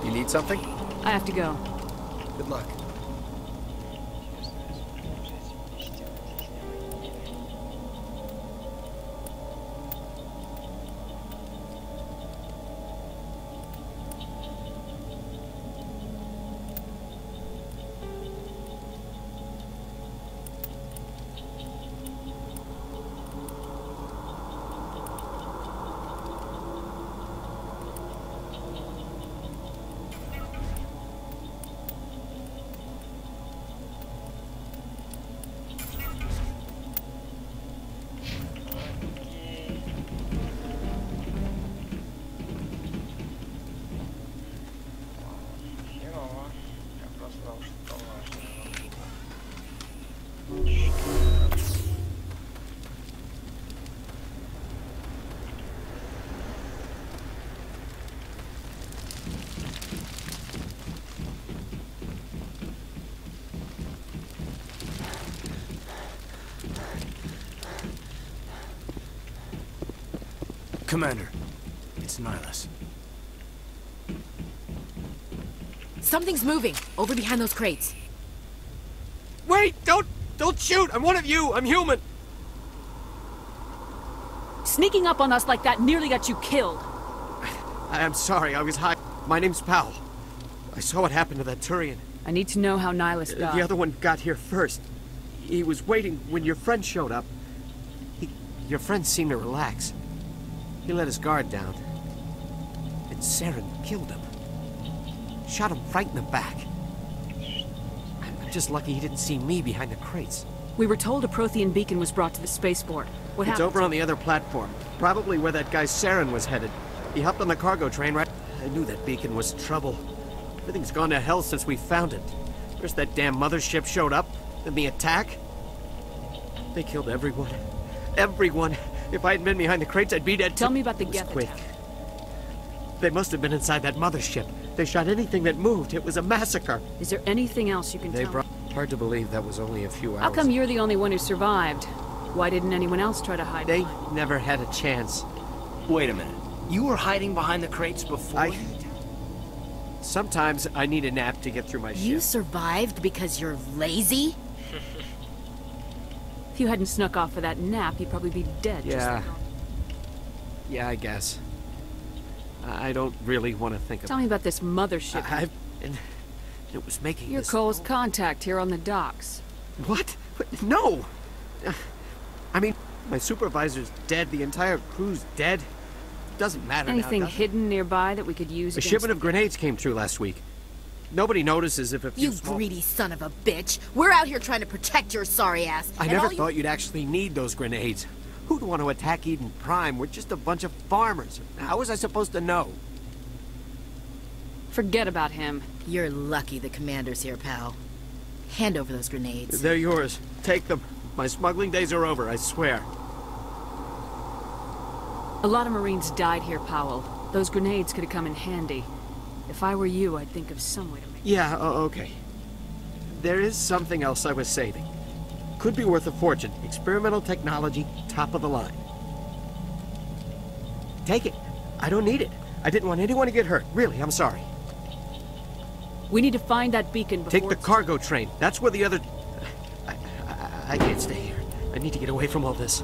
Speaker 18: You need something?
Speaker 10: I have to go.
Speaker 18: Good luck.
Speaker 9: Commander, it's Nihilus.
Speaker 15: Something's moving, over behind those crates.
Speaker 20: Wait! Don't shoot! I'm one of you! I'm human!
Speaker 10: Sneaking up on us like that nearly got you killed.
Speaker 20: I'm sorry, I was high. My name's Powell. I saw what happened to that Turian.
Speaker 10: I need to know how Nihilus died.
Speaker 20: The other one got here first. He was waiting when your friend showed up. Your friend seemed to relax. He let his guard down. And Saren killed him. Shot him right in the back. I'm just lucky he didn't see me behind the crates.
Speaker 10: We were told a Prothean beacon was brought to the spaceport. What happened?
Speaker 20: It's over on the other platform. Probably where that guy Saren was headed. He hopped on the cargo train right... I knew that beacon was trouble. Everything's gone to hell since we found it. First that damn mothership showed up, then the attack. They killed everyone. Everyone. If I hadn't been behind the crates, I'd be dead.
Speaker 10: Tell me about the Geth
Speaker 20: quick.
Speaker 10: attack.
Speaker 20: They must have been inside that mothership. They shot anything that moved. It was a massacre.
Speaker 10: Is there anything else you can tell me?
Speaker 18: Hard to believe that was only a few hours.
Speaker 10: How come you're the only one who survived? Why didn't anyone else try to hide?
Speaker 20: They never had a chance.
Speaker 9: Wait a minute. You were hiding behind the crates before?
Speaker 20: Sometimes I need a nap to get through my shift.
Speaker 15: You survived because you're lazy?
Speaker 10: If you hadn't snuck off for that nap, you'd probably be dead.
Speaker 20: Yeah. Yeah, I guess. I don't really want to think
Speaker 10: Tell me about this mothership.
Speaker 20: And it was making
Speaker 10: You're
Speaker 20: this...
Speaker 10: Cole's contact here on the docks.
Speaker 20: What? No! I mean, my supervisor's dead, the entire crew's dead. Doesn't matter
Speaker 10: Anything
Speaker 20: now, does it?
Speaker 10: hidden nearby that we could use
Speaker 20: A
Speaker 10: against
Speaker 20: shipment of grenades came through last week. Nobody notices if a few
Speaker 15: You greedy son of a bitch. We're out here trying to protect your sorry ass.
Speaker 20: I never thought you'd actually need those grenades. Who'd want to attack Eden Prime? We're just a bunch of farmers. How was I supposed to know?
Speaker 10: Forget about him.
Speaker 15: You're lucky the commander's here, pal. Hand over those grenades.
Speaker 20: They're yours. Take them. My smuggling days are over, I swear.
Speaker 10: A lot of Marines died here, Powell. Those grenades could have come in handy. If I were you, I'd think of some way to make...
Speaker 20: Yeah, okay. There is something else I was saving. Could be worth a fortune. Experimental technology, top of the line. Take it. I don't need it. I didn't want anyone to get hurt. Really, I'm sorry.
Speaker 10: We need to find that beacon before...
Speaker 20: Take the cargo train. That's where the other... I can't stay here. I need to get away from all this.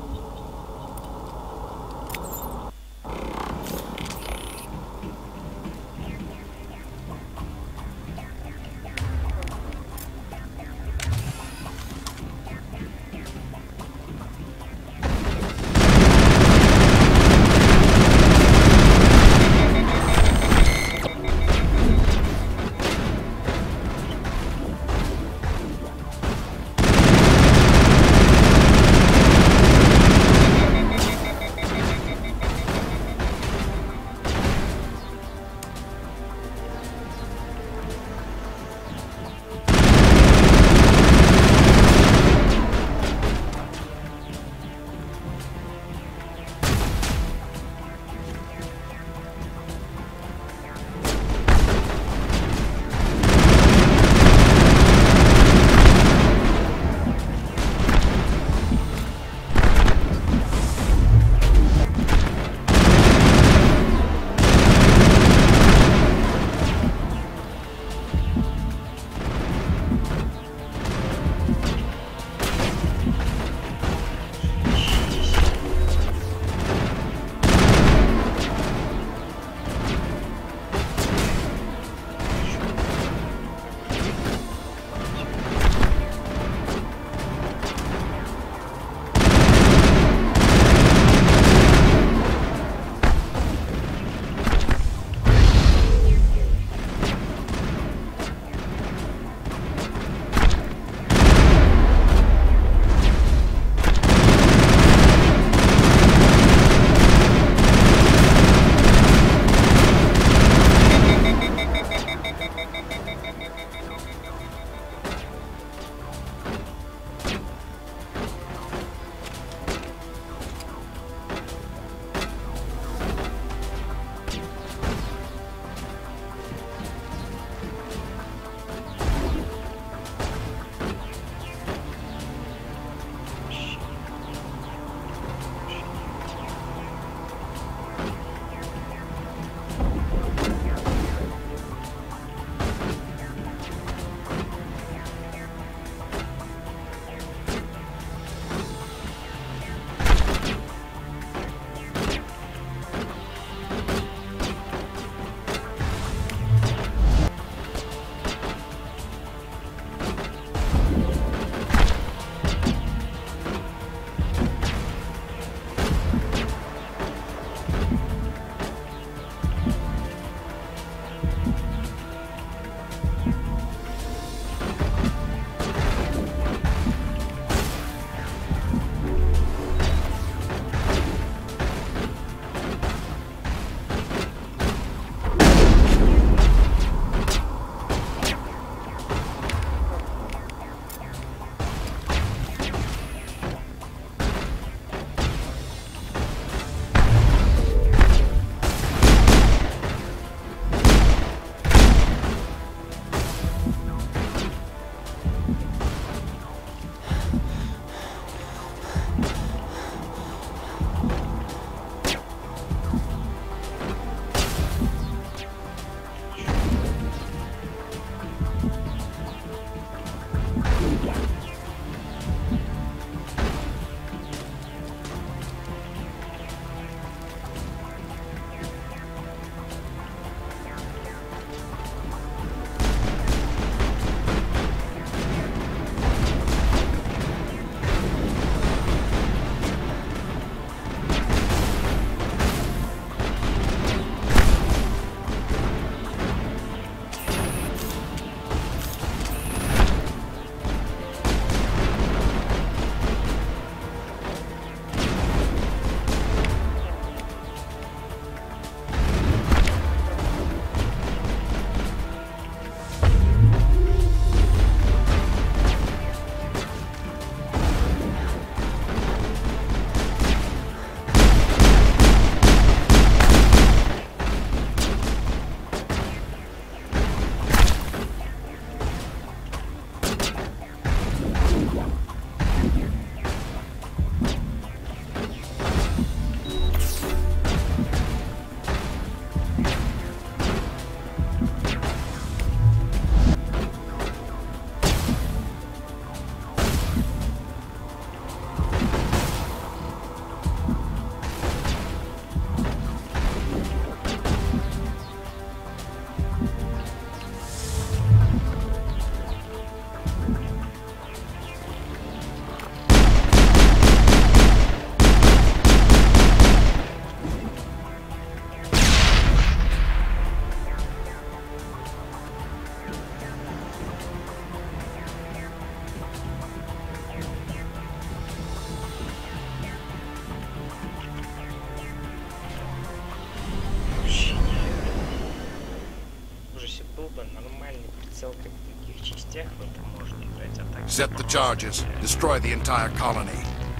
Speaker 3: Set the charges. Destroy the entire colony.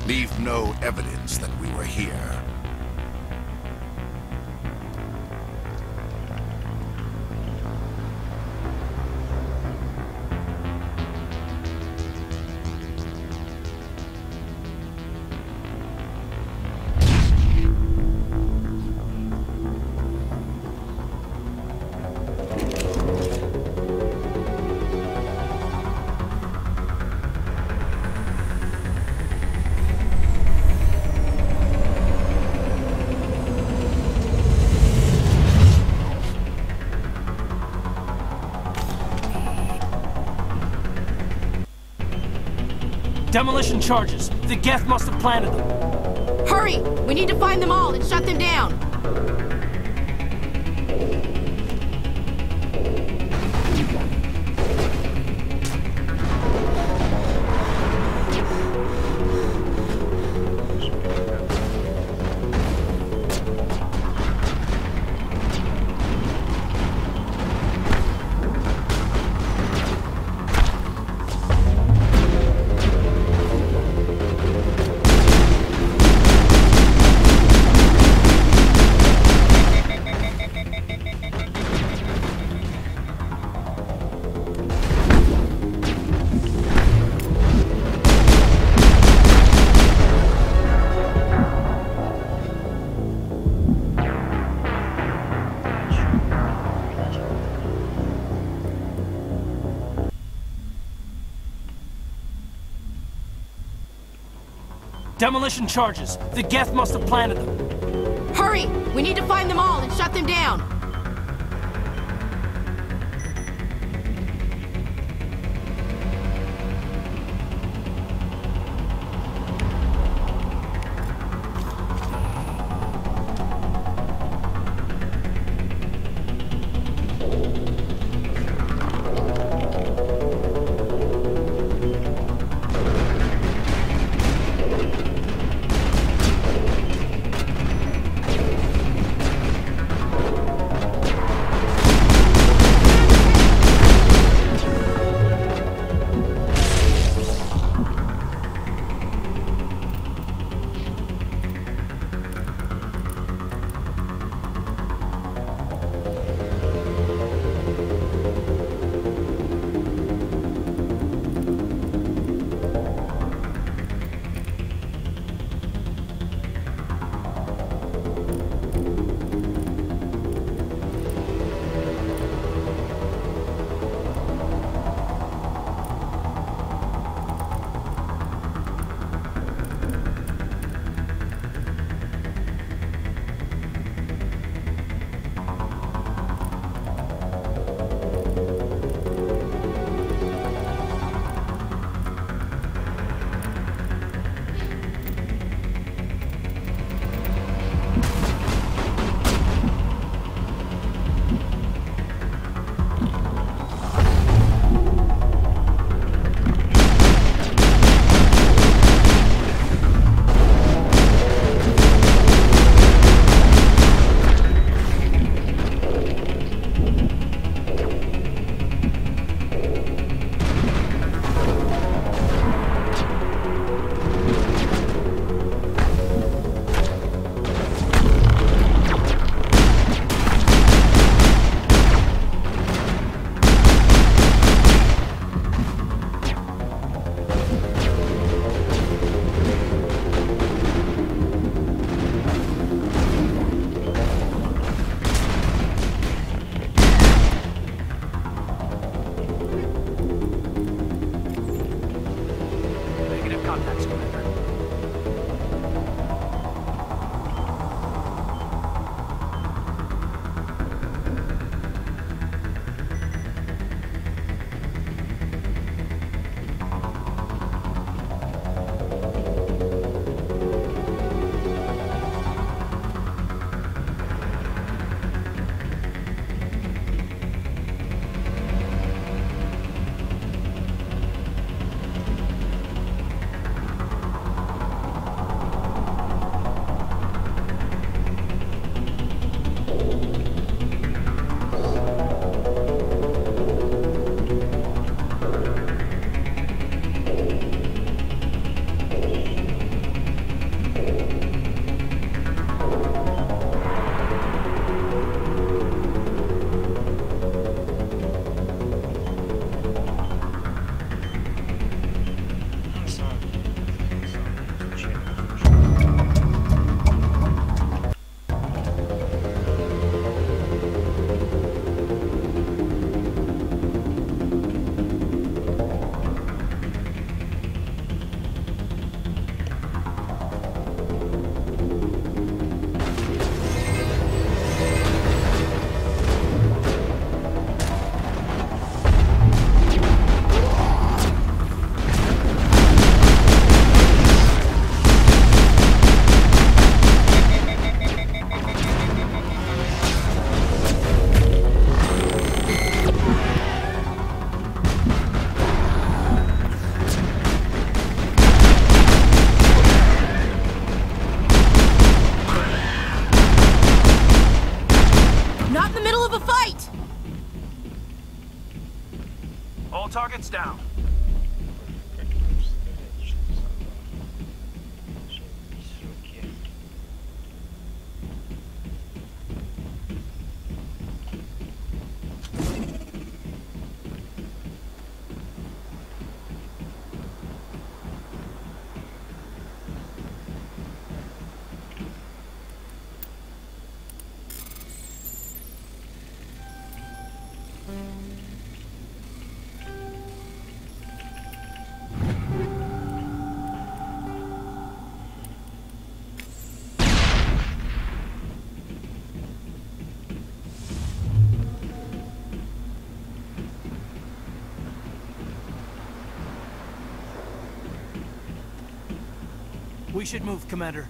Speaker 3: Leave no evidence that we were here.
Speaker 9: Demolition charges. The Geth must have planted them.
Speaker 15: Hurry! We need to find them all and shut them down.
Speaker 9: Demolition charges. The Geth must have planted them.
Speaker 15: Hurry! We need to find them all and shut them down.
Speaker 9: Heads down. We should move, Commander.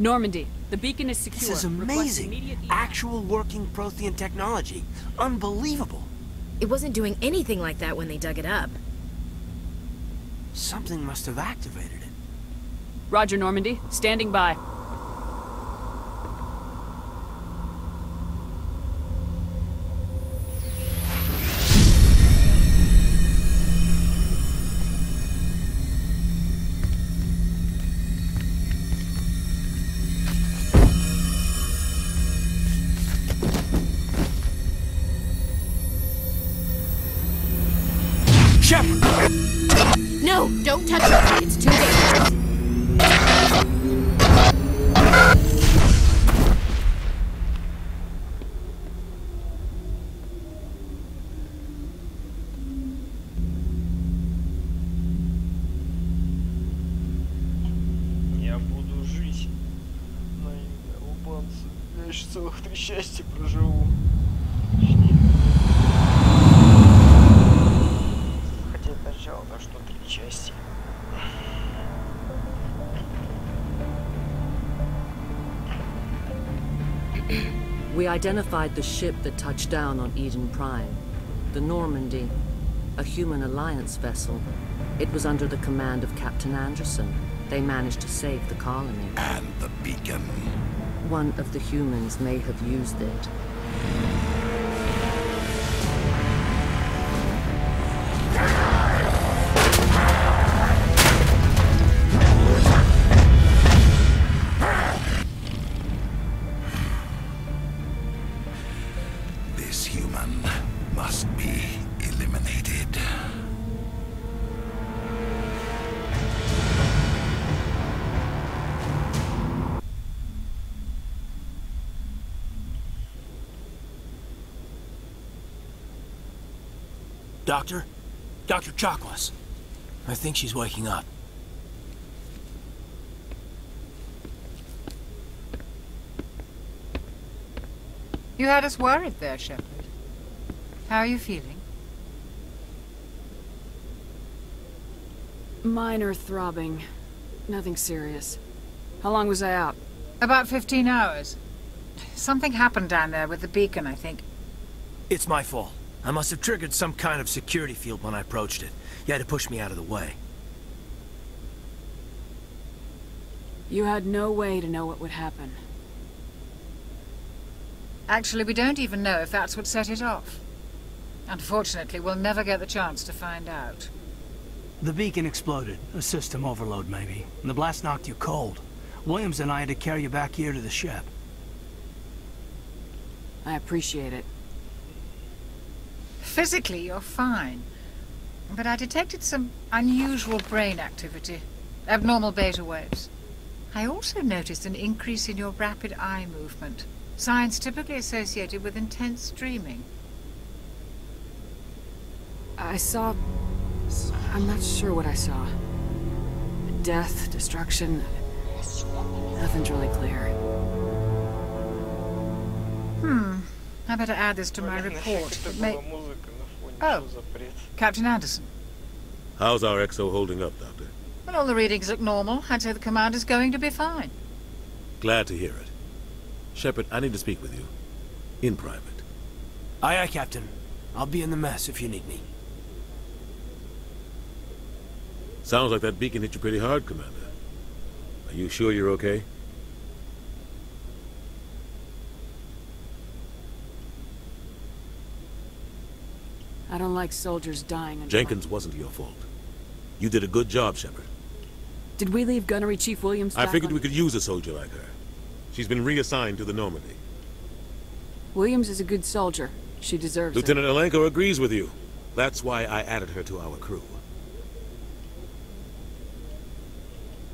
Speaker 10: Normandy, the beacon is secure.
Speaker 9: This is amazing. Actual working Prothean technology. Unbelievable.
Speaker 15: It wasn't doing anything like that when they dug it up.
Speaker 9: Something must have activated it.
Speaker 10: Roger, Normandy. Standing by.
Speaker 15: No, don't touch it. It's too dangerous.
Speaker 1: Я буду жить на имя Убанца. Я еще целых 3 части проживу. Хотя это начало, так что 3 части.
Speaker 2: We identified the ship that touched down on Eden Prime. The Normandy, a human alliance vessel. It was under the command of Captain Anderson. They managed to save the colony.
Speaker 3: And the beacon.
Speaker 2: One of the humans may have used it.
Speaker 3: This human must be eliminated.
Speaker 9: Doctor? Dr. Chakwas. I think she's waking up.
Speaker 14: You had us worried there, Shepard. How are you feeling?
Speaker 10: Minor throbbing. Nothing serious. How long was I out?
Speaker 14: About 15 hours. Something happened down there with the beacon, I think.
Speaker 9: It's my fault. I must have triggered some kind of security field when I approached it. You had to push me out of the way.
Speaker 10: You had no way to know what would happen.
Speaker 14: Actually, we don't even know if that's what set it off. Unfortunately, we'll never get the chance to find out.
Speaker 9: The beacon exploded. A system overload, maybe. And the blast knocked you cold. Williams and I had to carry you back here to the ship.
Speaker 10: I appreciate it.
Speaker 14: Physically, you're fine. But I detected some unusual brain activity. Abnormal beta waves. I also noticed an increase in your rapid eye movement. Signs typically associated with intense dreaming.
Speaker 10: I saw... I'm not sure what I saw. Death, destruction... Nothing's really clear.
Speaker 14: I better add this to my report. It may... Oh, Captain Anderson.
Speaker 4: How's our XO holding up, Doctor?
Speaker 14: Well, all the readings look normal. I'd say the commander's going to be fine.
Speaker 4: Glad to hear it. Shepard, I need to speak with you. In private.
Speaker 9: Aye, aye, Captain. I'll be in the mess if you need me.
Speaker 4: Sounds like that beacon hit you pretty hard, Commander. Are you sure you're okay?
Speaker 10: I don't like soldiers dying.
Speaker 4: Jenkins wasn't your fault. You did a good job, Shepard.
Speaker 10: Did we leave Gunnery Chief Williams
Speaker 4: I
Speaker 10: back
Speaker 4: figured
Speaker 10: on...
Speaker 4: we could use a soldier like her. She's been reassigned to the Normandy.
Speaker 10: Williams is a good soldier. She deserves
Speaker 4: Lieutenant Alenko agrees with you. That's why I added her to our crew.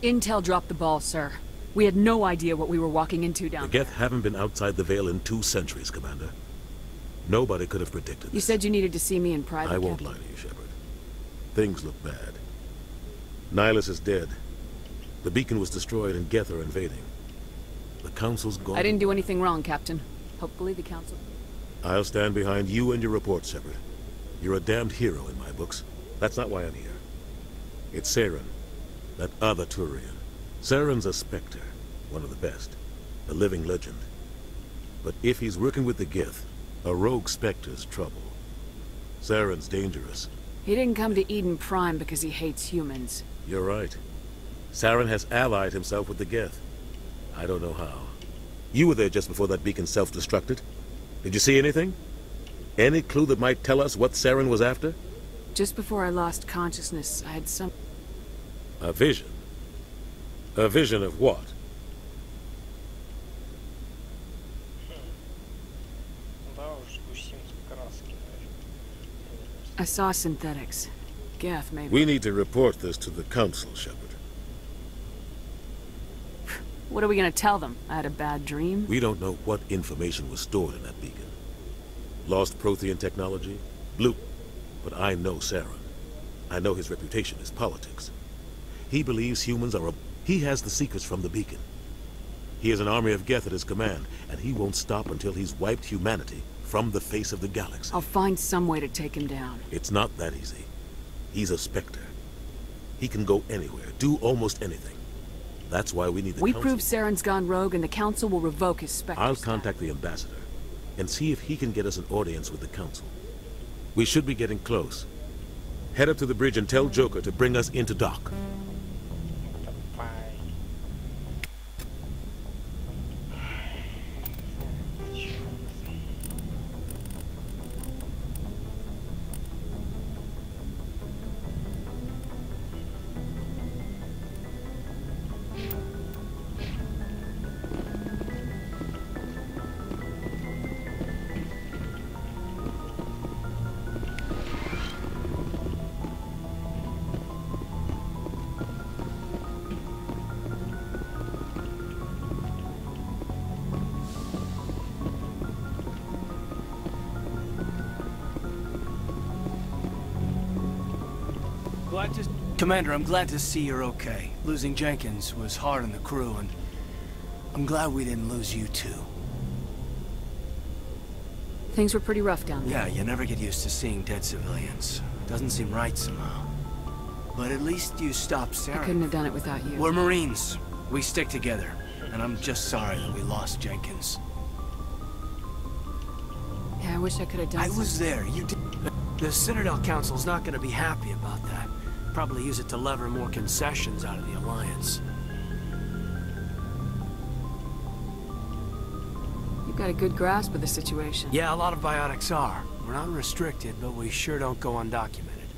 Speaker 10: Intel dropped the ball, sir. We had no idea what we were walking into down
Speaker 4: The
Speaker 10: there.
Speaker 4: Geth haven't been outside the Veil in 2 centuries, Commander. Nobody could have predicted this.
Speaker 10: You said you needed to see me in private,
Speaker 4: I won't
Speaker 10: Captain.
Speaker 4: lie to you, Shepard. Things look bad. Nihilus is dead. The beacon was destroyed and Geth are invading. The Council's gone.
Speaker 10: I didn't do anything wrong, Captain. Hopefully the Council...
Speaker 4: I'll stand behind you and your report, Shepard. You're a damned hero in my books. That's not why I'm here. It's Saren, that other Turian. Saren's a Spectre, one of the best. A living legend. But if he's working with the Geth, a rogue Spectre's trouble. Saren's dangerous.
Speaker 10: He didn't come to Eden Prime because he hates humans.
Speaker 4: You're right. Saren has allied himself with the Geth. I don't know how. You were there just before that beacon self-destructed. Did you see anything? Any clue that might tell us what Saren was after?
Speaker 10: Just before I lost consciousness, I had some...
Speaker 4: A vision? A vision of what?
Speaker 10: I saw synthetics. Geth, maybe.
Speaker 4: We need to report this to the Council, Shepard.
Speaker 10: What are we gonna tell them? I had a bad dream?
Speaker 4: We don't know what information was stored in that beacon. Lost Prothean technology? Blue. But I know Saren. I know his reputation is politics. He believes humans are a... He has the secrets from the beacon. He has an army of Geth at his command, and he won't stop until he's wiped humanity from the face of the galaxy.
Speaker 10: I'll find some way to take him down.
Speaker 4: It's not that easy. He's a Spectre. He can go anywhere, do almost anything. That's why we need the Council.
Speaker 10: We prove Saren's gone rogue, and the Council will revoke his Spectre
Speaker 4: I'll
Speaker 10: status.
Speaker 4: contact the Ambassador, and see if he can get us an audience with the Council. We should be getting close. Head up to the bridge and tell Joker to bring us into dock.
Speaker 9: Commander, I'm glad to see you're okay. Losing Jenkins was hard on the crew, and I'm glad we didn't lose you too.
Speaker 10: Things were pretty rough down there.
Speaker 9: Yeah, you never get used to seeing dead civilians. Doesn't seem right somehow. But at least you stopped Sarah.
Speaker 10: I couldn't have done it without you.
Speaker 9: We're Marines. We stick together. And I'm just sorry that we lost Jenkins.
Speaker 10: Yeah, I wish I could have done
Speaker 9: I was there. You did. The Citadel Council's not going to be happy about that. Probably use it to lever more concessions out of the Alliance.
Speaker 10: You've got a good grasp of the situation.
Speaker 9: Yeah, a lot of biotics are. We're not restricted, but we sure don't go undocumented.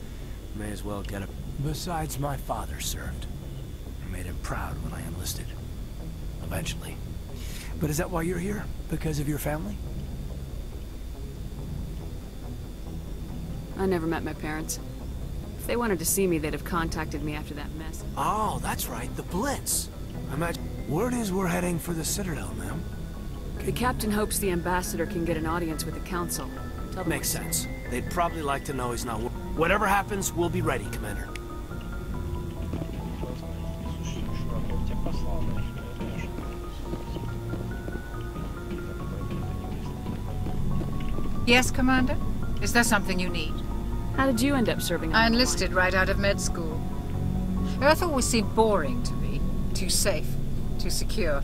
Speaker 9: May as well get it. Besides, my father served. I made him proud when I enlisted. Eventually. But is that why you're here? Because of your family?
Speaker 10: I never met my parents. If they wanted to see me, they'd have contacted me after that mess.
Speaker 9: Oh, that's right, the Blitz. Imagine. Word is we're heading for the Citadel, ma'am.
Speaker 10: The captain hopes the ambassador can get an audience with the council. Tell them
Speaker 9: Makes sense. They'd probably like to know he's not... Whatever happens, we'll be ready, Commander.
Speaker 14: Yes, Commander? Is there something you need?
Speaker 10: How did you end up serving on
Speaker 14: I
Speaker 10: the
Speaker 14: enlisted right out of med school. Earth always seemed boring to me. Too safe, too secure.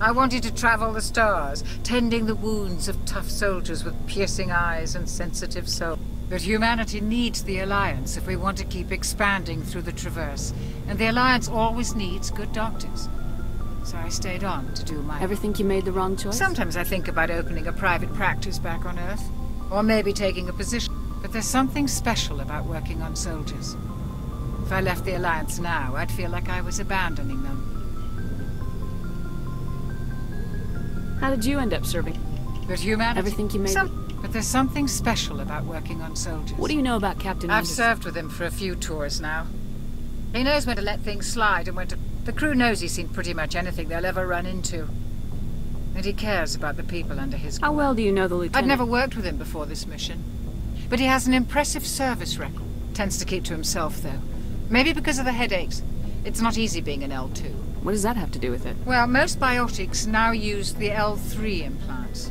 Speaker 14: I wanted to travel the stars, tending the wounds of tough soldiers with piercing eyes and sensitive souls. But humanity needs the Alliance if we want to keep expanding through the Traverse. And the Alliance always needs good doctors. So I stayed on to do my...
Speaker 10: Ever think you made the wrong choice?
Speaker 14: Sometimes I think about opening a private practice back on Earth. Or maybe taking a position. But there's something special about working on soldiers. If I left the Alliance now, I'd feel like I was abandoning them.
Speaker 10: How did you end up serving?
Speaker 14: But humanity...
Speaker 10: Ever think you made...
Speaker 14: But there's something special about working on soldiers.
Speaker 10: What do you know about Captain
Speaker 14: I've
Speaker 10: Anderson?
Speaker 14: served with him for a few tours now. He knows when to let things slide and when to... The crew knows he's seen pretty much anything they'll ever run into. And he cares about the people under his command.
Speaker 10: How well do you know the lieutenant?
Speaker 14: I'd never worked with him before this mission. But he has an impressive service record. Tends to keep to himself, though. Maybe because of the headaches. It's not easy being an L2.
Speaker 10: What does that have to do with it?
Speaker 14: Well, most biotics now use the L3 implants.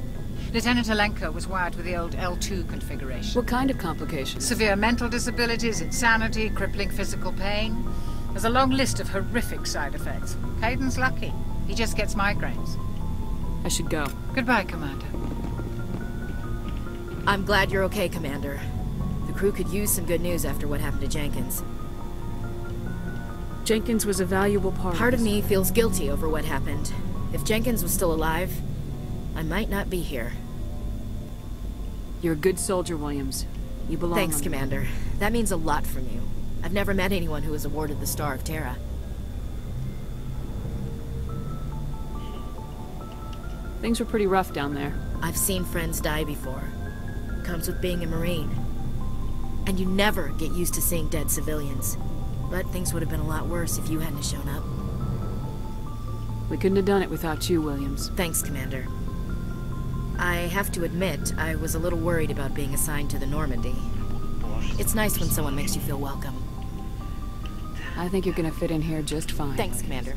Speaker 14: Lieutenant Alenko was wired with the old L2 configuration.
Speaker 10: What kind of complications?
Speaker 14: Severe mental disabilities, insanity, crippling physical pain. There's a long list of horrific side effects. Hayden's lucky. He just gets migraines.
Speaker 10: I should go.
Speaker 14: Goodbye, Commander.
Speaker 15: I'm glad you're okay, Commander. The crew could use some good news after what happened to Jenkins.
Speaker 10: Jenkins was a valuable part.
Speaker 15: Part of me feels guilty over what happened. If Jenkins was still alive, I might not be here.
Speaker 10: You're a good soldier, Williams. You belong.
Speaker 15: Thanks, Commander. That means a lot from you. I've never met anyone who was awarded the Star of Terra.
Speaker 10: Things were pretty rough down there.
Speaker 15: I've seen friends die before. Comes with being a Marine. And you never get used to seeing dead civilians. But things would have been a lot worse if you hadn't shown up.
Speaker 10: We couldn't have done it without you, Williams.
Speaker 15: Thanks, Commander. I have to admit, I was a little worried about being assigned to the Normandy. It's nice when someone makes you feel welcome.
Speaker 10: I think you're gonna fit in here just fine.
Speaker 15: Thanks, Commander.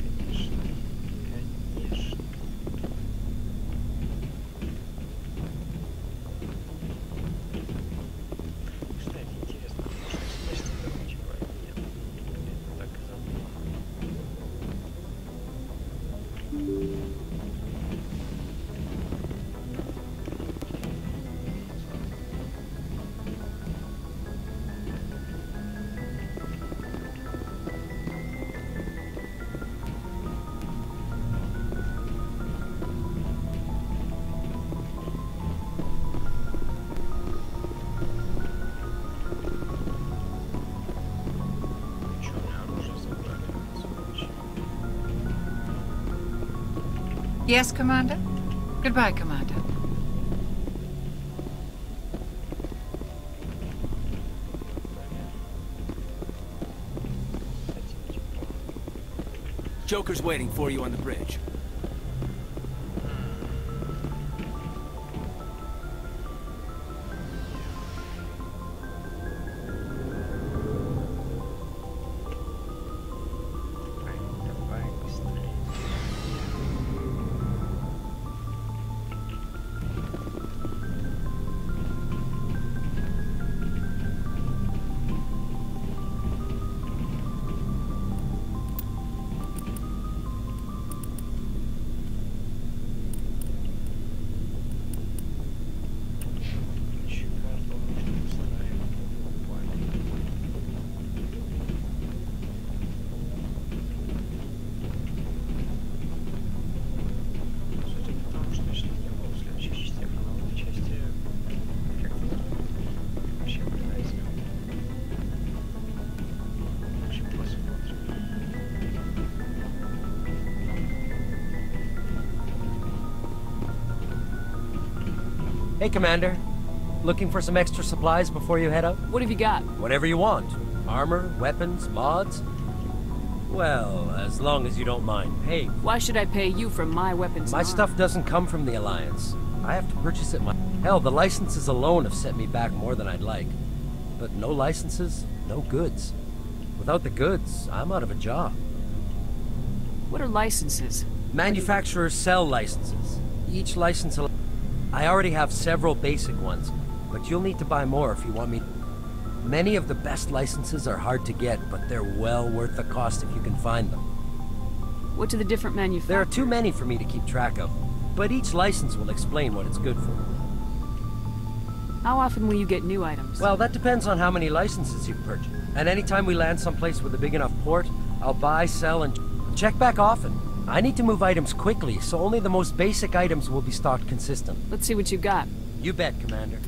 Speaker 14: Yes, Commander? Goodbye, Commander.
Speaker 9: Joker's waiting for you on the bridge.
Speaker 21: Hey, Commander. Looking for some extra supplies before you head out?
Speaker 10: What have you got?
Speaker 21: Whatever you want. Armor, weapons, mods. Well, as long as you don't mind paying.
Speaker 10: Why should I pay you for my weapons?
Speaker 21: My stuff doesn't come from the Alliance. I have to purchase it myself. Hell, the licenses alone have set me back more than I'd like. But no licenses, no goods. Without the goods, I'm out of a job.
Speaker 10: What are licenses?
Speaker 21: Manufacturers sell licenses. Each license... I already have several basic ones, but you'll need to buy more if you want me... Many of the best licenses are hard to get, but they're well worth the cost if you can find them.
Speaker 10: What do the different manufacturers...
Speaker 21: There are too many for me to keep track of, but each license will explain what it's good for.
Speaker 10: How often will you get new items?
Speaker 21: Well, that depends on how many licenses you've purchased. And anytime we land someplace with a big enough port, I'll buy, sell, and check back often. I need to move items quickly, so only the most basic items will be stocked consistent.
Speaker 10: Let's see what you got.
Speaker 21: You bet, Commander.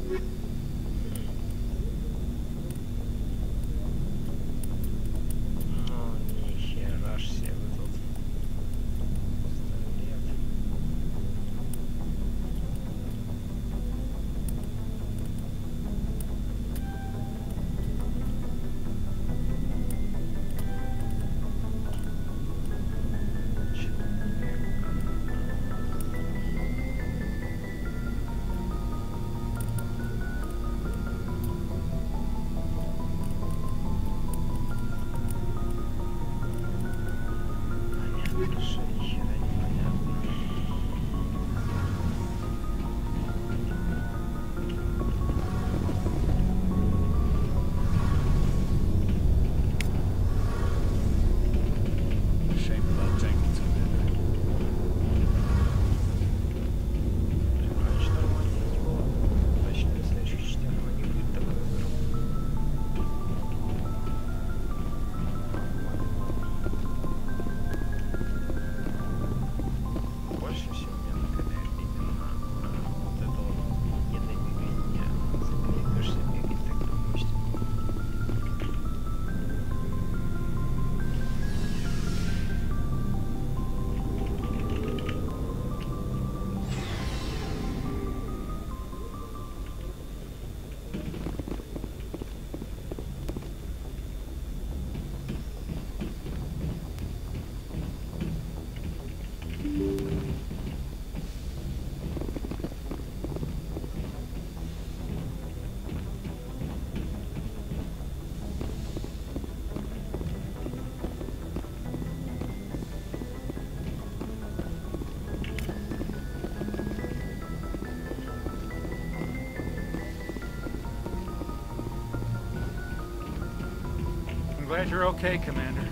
Speaker 12: I'm glad you're okay, Commander.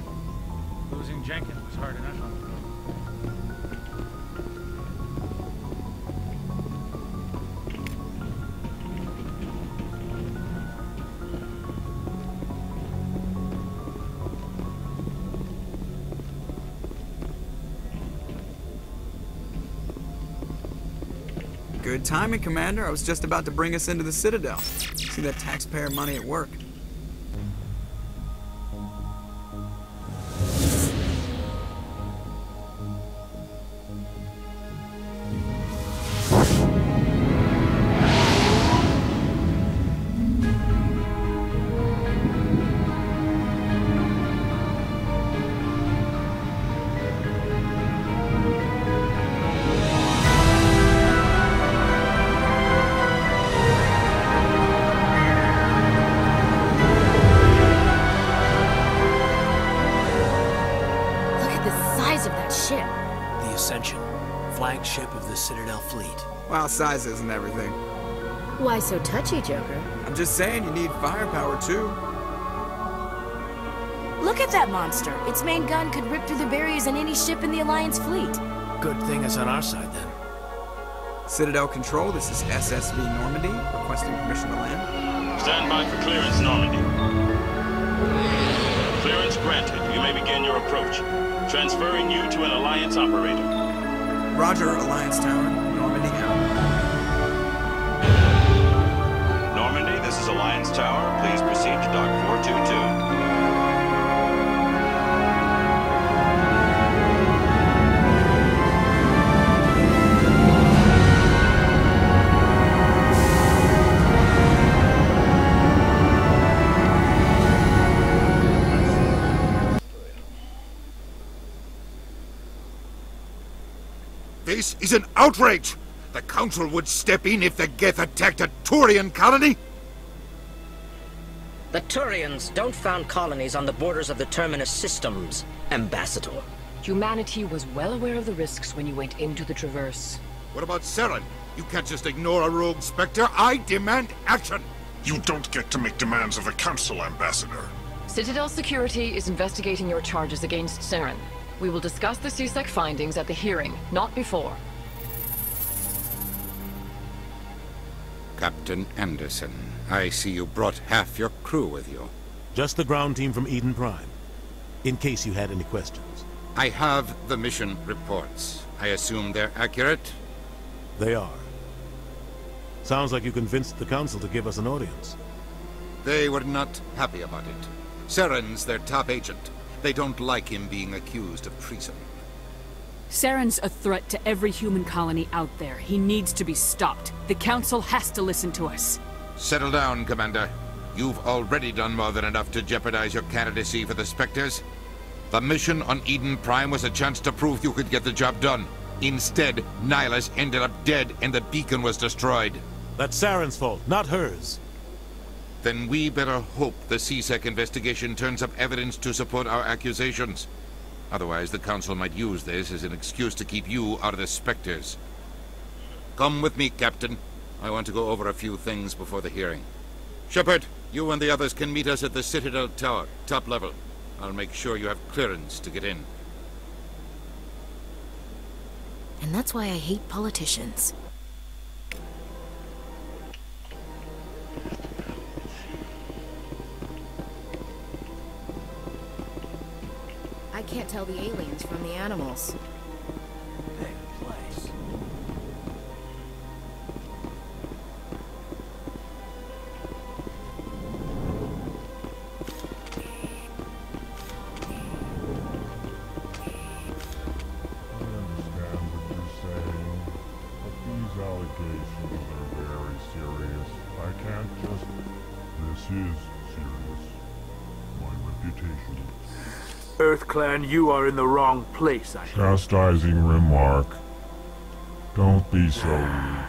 Speaker 12: Losing Jenkins was hard enough on the road.
Speaker 7: Good timing, Commander. I was just about to bring us into the Citadel. See that taxpayer money at work.
Speaker 9: Flagship of the Citadel fleet.
Speaker 7: Well, size isn't everything.
Speaker 15: Why so touchy, Joker?
Speaker 7: I'm just saying you need firepower, too.
Speaker 15: Look at that monster. Its main gun could rip through the barriers in any ship in the Alliance fleet.
Speaker 9: Good thing it's on our side, then.
Speaker 7: Citadel Control, this is SSV Normandy, requesting permission to land.
Speaker 5: Stand by for clearance, Normandy. Clearance granted. You may begin your approach. Transferring you to an Alliance operator.
Speaker 7: Roger, Alliance Tower. Normandy out.
Speaker 5: Normandy, this is Alliance Tower. Please proceed to Dock 422.
Speaker 3: This is an outrage! The Council would step in if the Geth attacked a Turian colony?
Speaker 22: The Turians don't found colonies on the borders of the Terminus systems, Ambassador.
Speaker 2: Humanity was well aware of the risks when you went into the Traverse.
Speaker 3: What about Seren? You can't just ignore a rogue Spectre. I demand action! You don't get to make demands of the Council, Ambassador.
Speaker 11: Citadel Security is investigating your charges against Saren. We will discuss the CSEC findings at the hearing, not before.
Speaker 16: Captain Anderson, I see you brought half your crew with you.
Speaker 4: Just the ground team from Eden Prime, in case you had any questions.
Speaker 16: I have the mission reports. I assume they're accurate?
Speaker 4: They are. Sounds like you convinced the Council to give us an audience.
Speaker 16: They were not happy about it. Saren's their top agent. They don't like him being accused of treason.
Speaker 10: Saren's a threat to every human colony out there. He needs to be stopped. The Council has to listen to us.
Speaker 16: Settle down, Commander. You've already done more than enough to jeopardize your candidacy for the Spectres. The mission on Eden Prime was a chance to prove you could get the job done. Instead, Nihilus ended up dead and the beacon was destroyed.
Speaker 4: That's Saren's fault, not hers.
Speaker 16: Then we better hope the CSEC investigation turns up evidence to support our accusations. Otherwise, the Council might use this as an excuse to keep you out of the Spectres. Come with me, Captain. I want to go over a few things before the hearing. Shepard, you and the others can meet us at the Citadel Tower, top level. I'll make sure you have clearance to get in.
Speaker 15: And that's why I hate politicians. I can't tell the aliens from the animals.
Speaker 9: Big place.
Speaker 23: EarthClan, you are in the wrong place, I think.
Speaker 24: Chastising remark. Don't be so rude.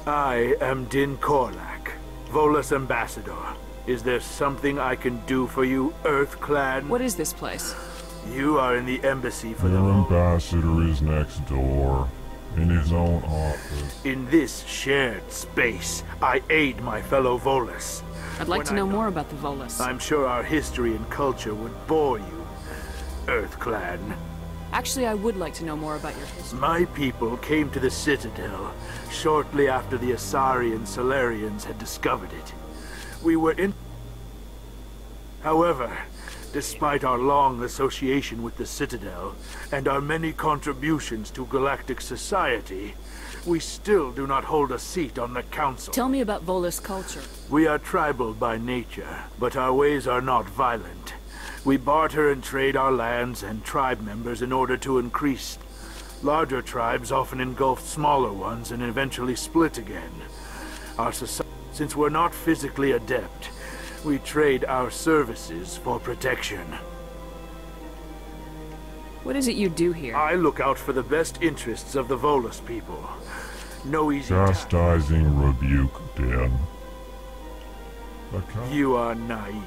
Speaker 23: I am Din Korlak, Volus Ambassador. Is there something I can do for you, EarthClan?
Speaker 10: What is this place?
Speaker 23: You are in the embassy for
Speaker 24: Their
Speaker 23: the
Speaker 24: ambassador is next door, in his own office.
Speaker 23: In this shared space, I aid my fellow Volus.
Speaker 10: I'd like to know more about the Volus.
Speaker 23: I'm sure our history and culture would bore you, EarthClan.
Speaker 10: Actually, I would like to know more about your history.
Speaker 23: My people came to the Citadel shortly after the Asari and Solarians had discovered it. We were in... However, despite our long association with the Citadel and our many contributions to galactic society, we still do not hold a seat on the Council.
Speaker 10: Tell me about Volus culture.
Speaker 23: We are tribal by nature, but our ways are not violent. We barter and trade our lands and tribe members in order to increase. Larger tribes often engulf smaller ones and eventually split again. Our society, since we're not physically adept, we trade our services for protection.
Speaker 10: What is it you do here?
Speaker 23: I look out for the best interests of the Volus people. No easy
Speaker 24: Chastising rebuke, Dan.
Speaker 23: You are naive.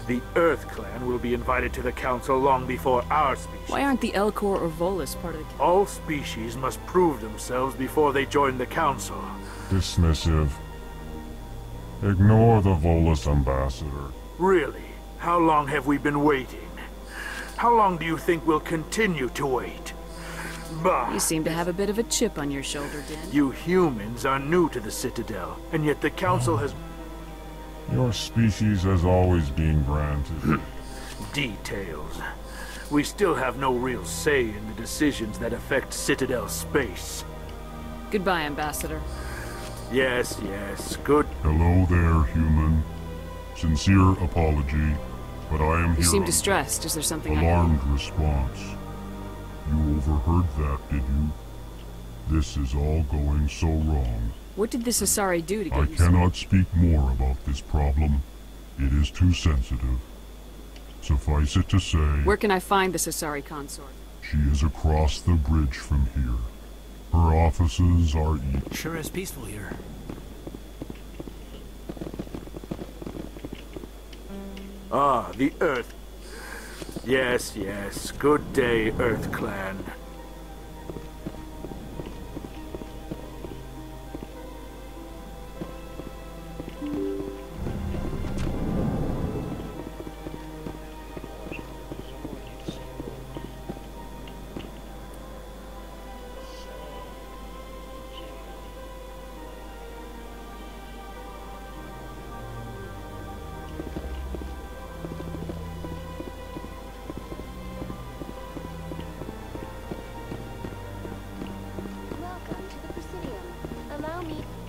Speaker 23: The EarthClan will be invited to the Council long before our species.
Speaker 10: Why aren't the Elcor or Volus part of the...
Speaker 23: All species must prove themselves before they join the Council.
Speaker 24: Dismissive. Ignore the Volus Ambassador.
Speaker 23: Really? How long have we been waiting? How long do you think we'll continue to wait? Bah!
Speaker 10: You seem to have a bit of a chip on your shoulder, Din.
Speaker 23: You humans are new to the Citadel, and yet the Council has...
Speaker 24: Your species has always been granted.
Speaker 23: Details. We still have no real say in the decisions that affect Citadel space.
Speaker 10: Goodbye, Ambassador.
Speaker 23: Yes, yes, good.
Speaker 24: Hello there, human. Sincere apology, but I am here.
Speaker 10: You seem
Speaker 23: Oh.
Speaker 10: distressed. Is there something
Speaker 24: Alarmed response. You overheard that, did you? This is all going so wrong.
Speaker 10: What did this Asari do to get
Speaker 24: I
Speaker 10: you so...
Speaker 24: cannot speak more about this problem. It is too sensitive. Suffice it to say...
Speaker 10: Where can I find this Asari consort?
Speaker 24: She is across the bridge from here. Her offices are east.
Speaker 9: Sure is peaceful here.
Speaker 23: Ah, the Earth. Yes, yes. Good day, EarthClan.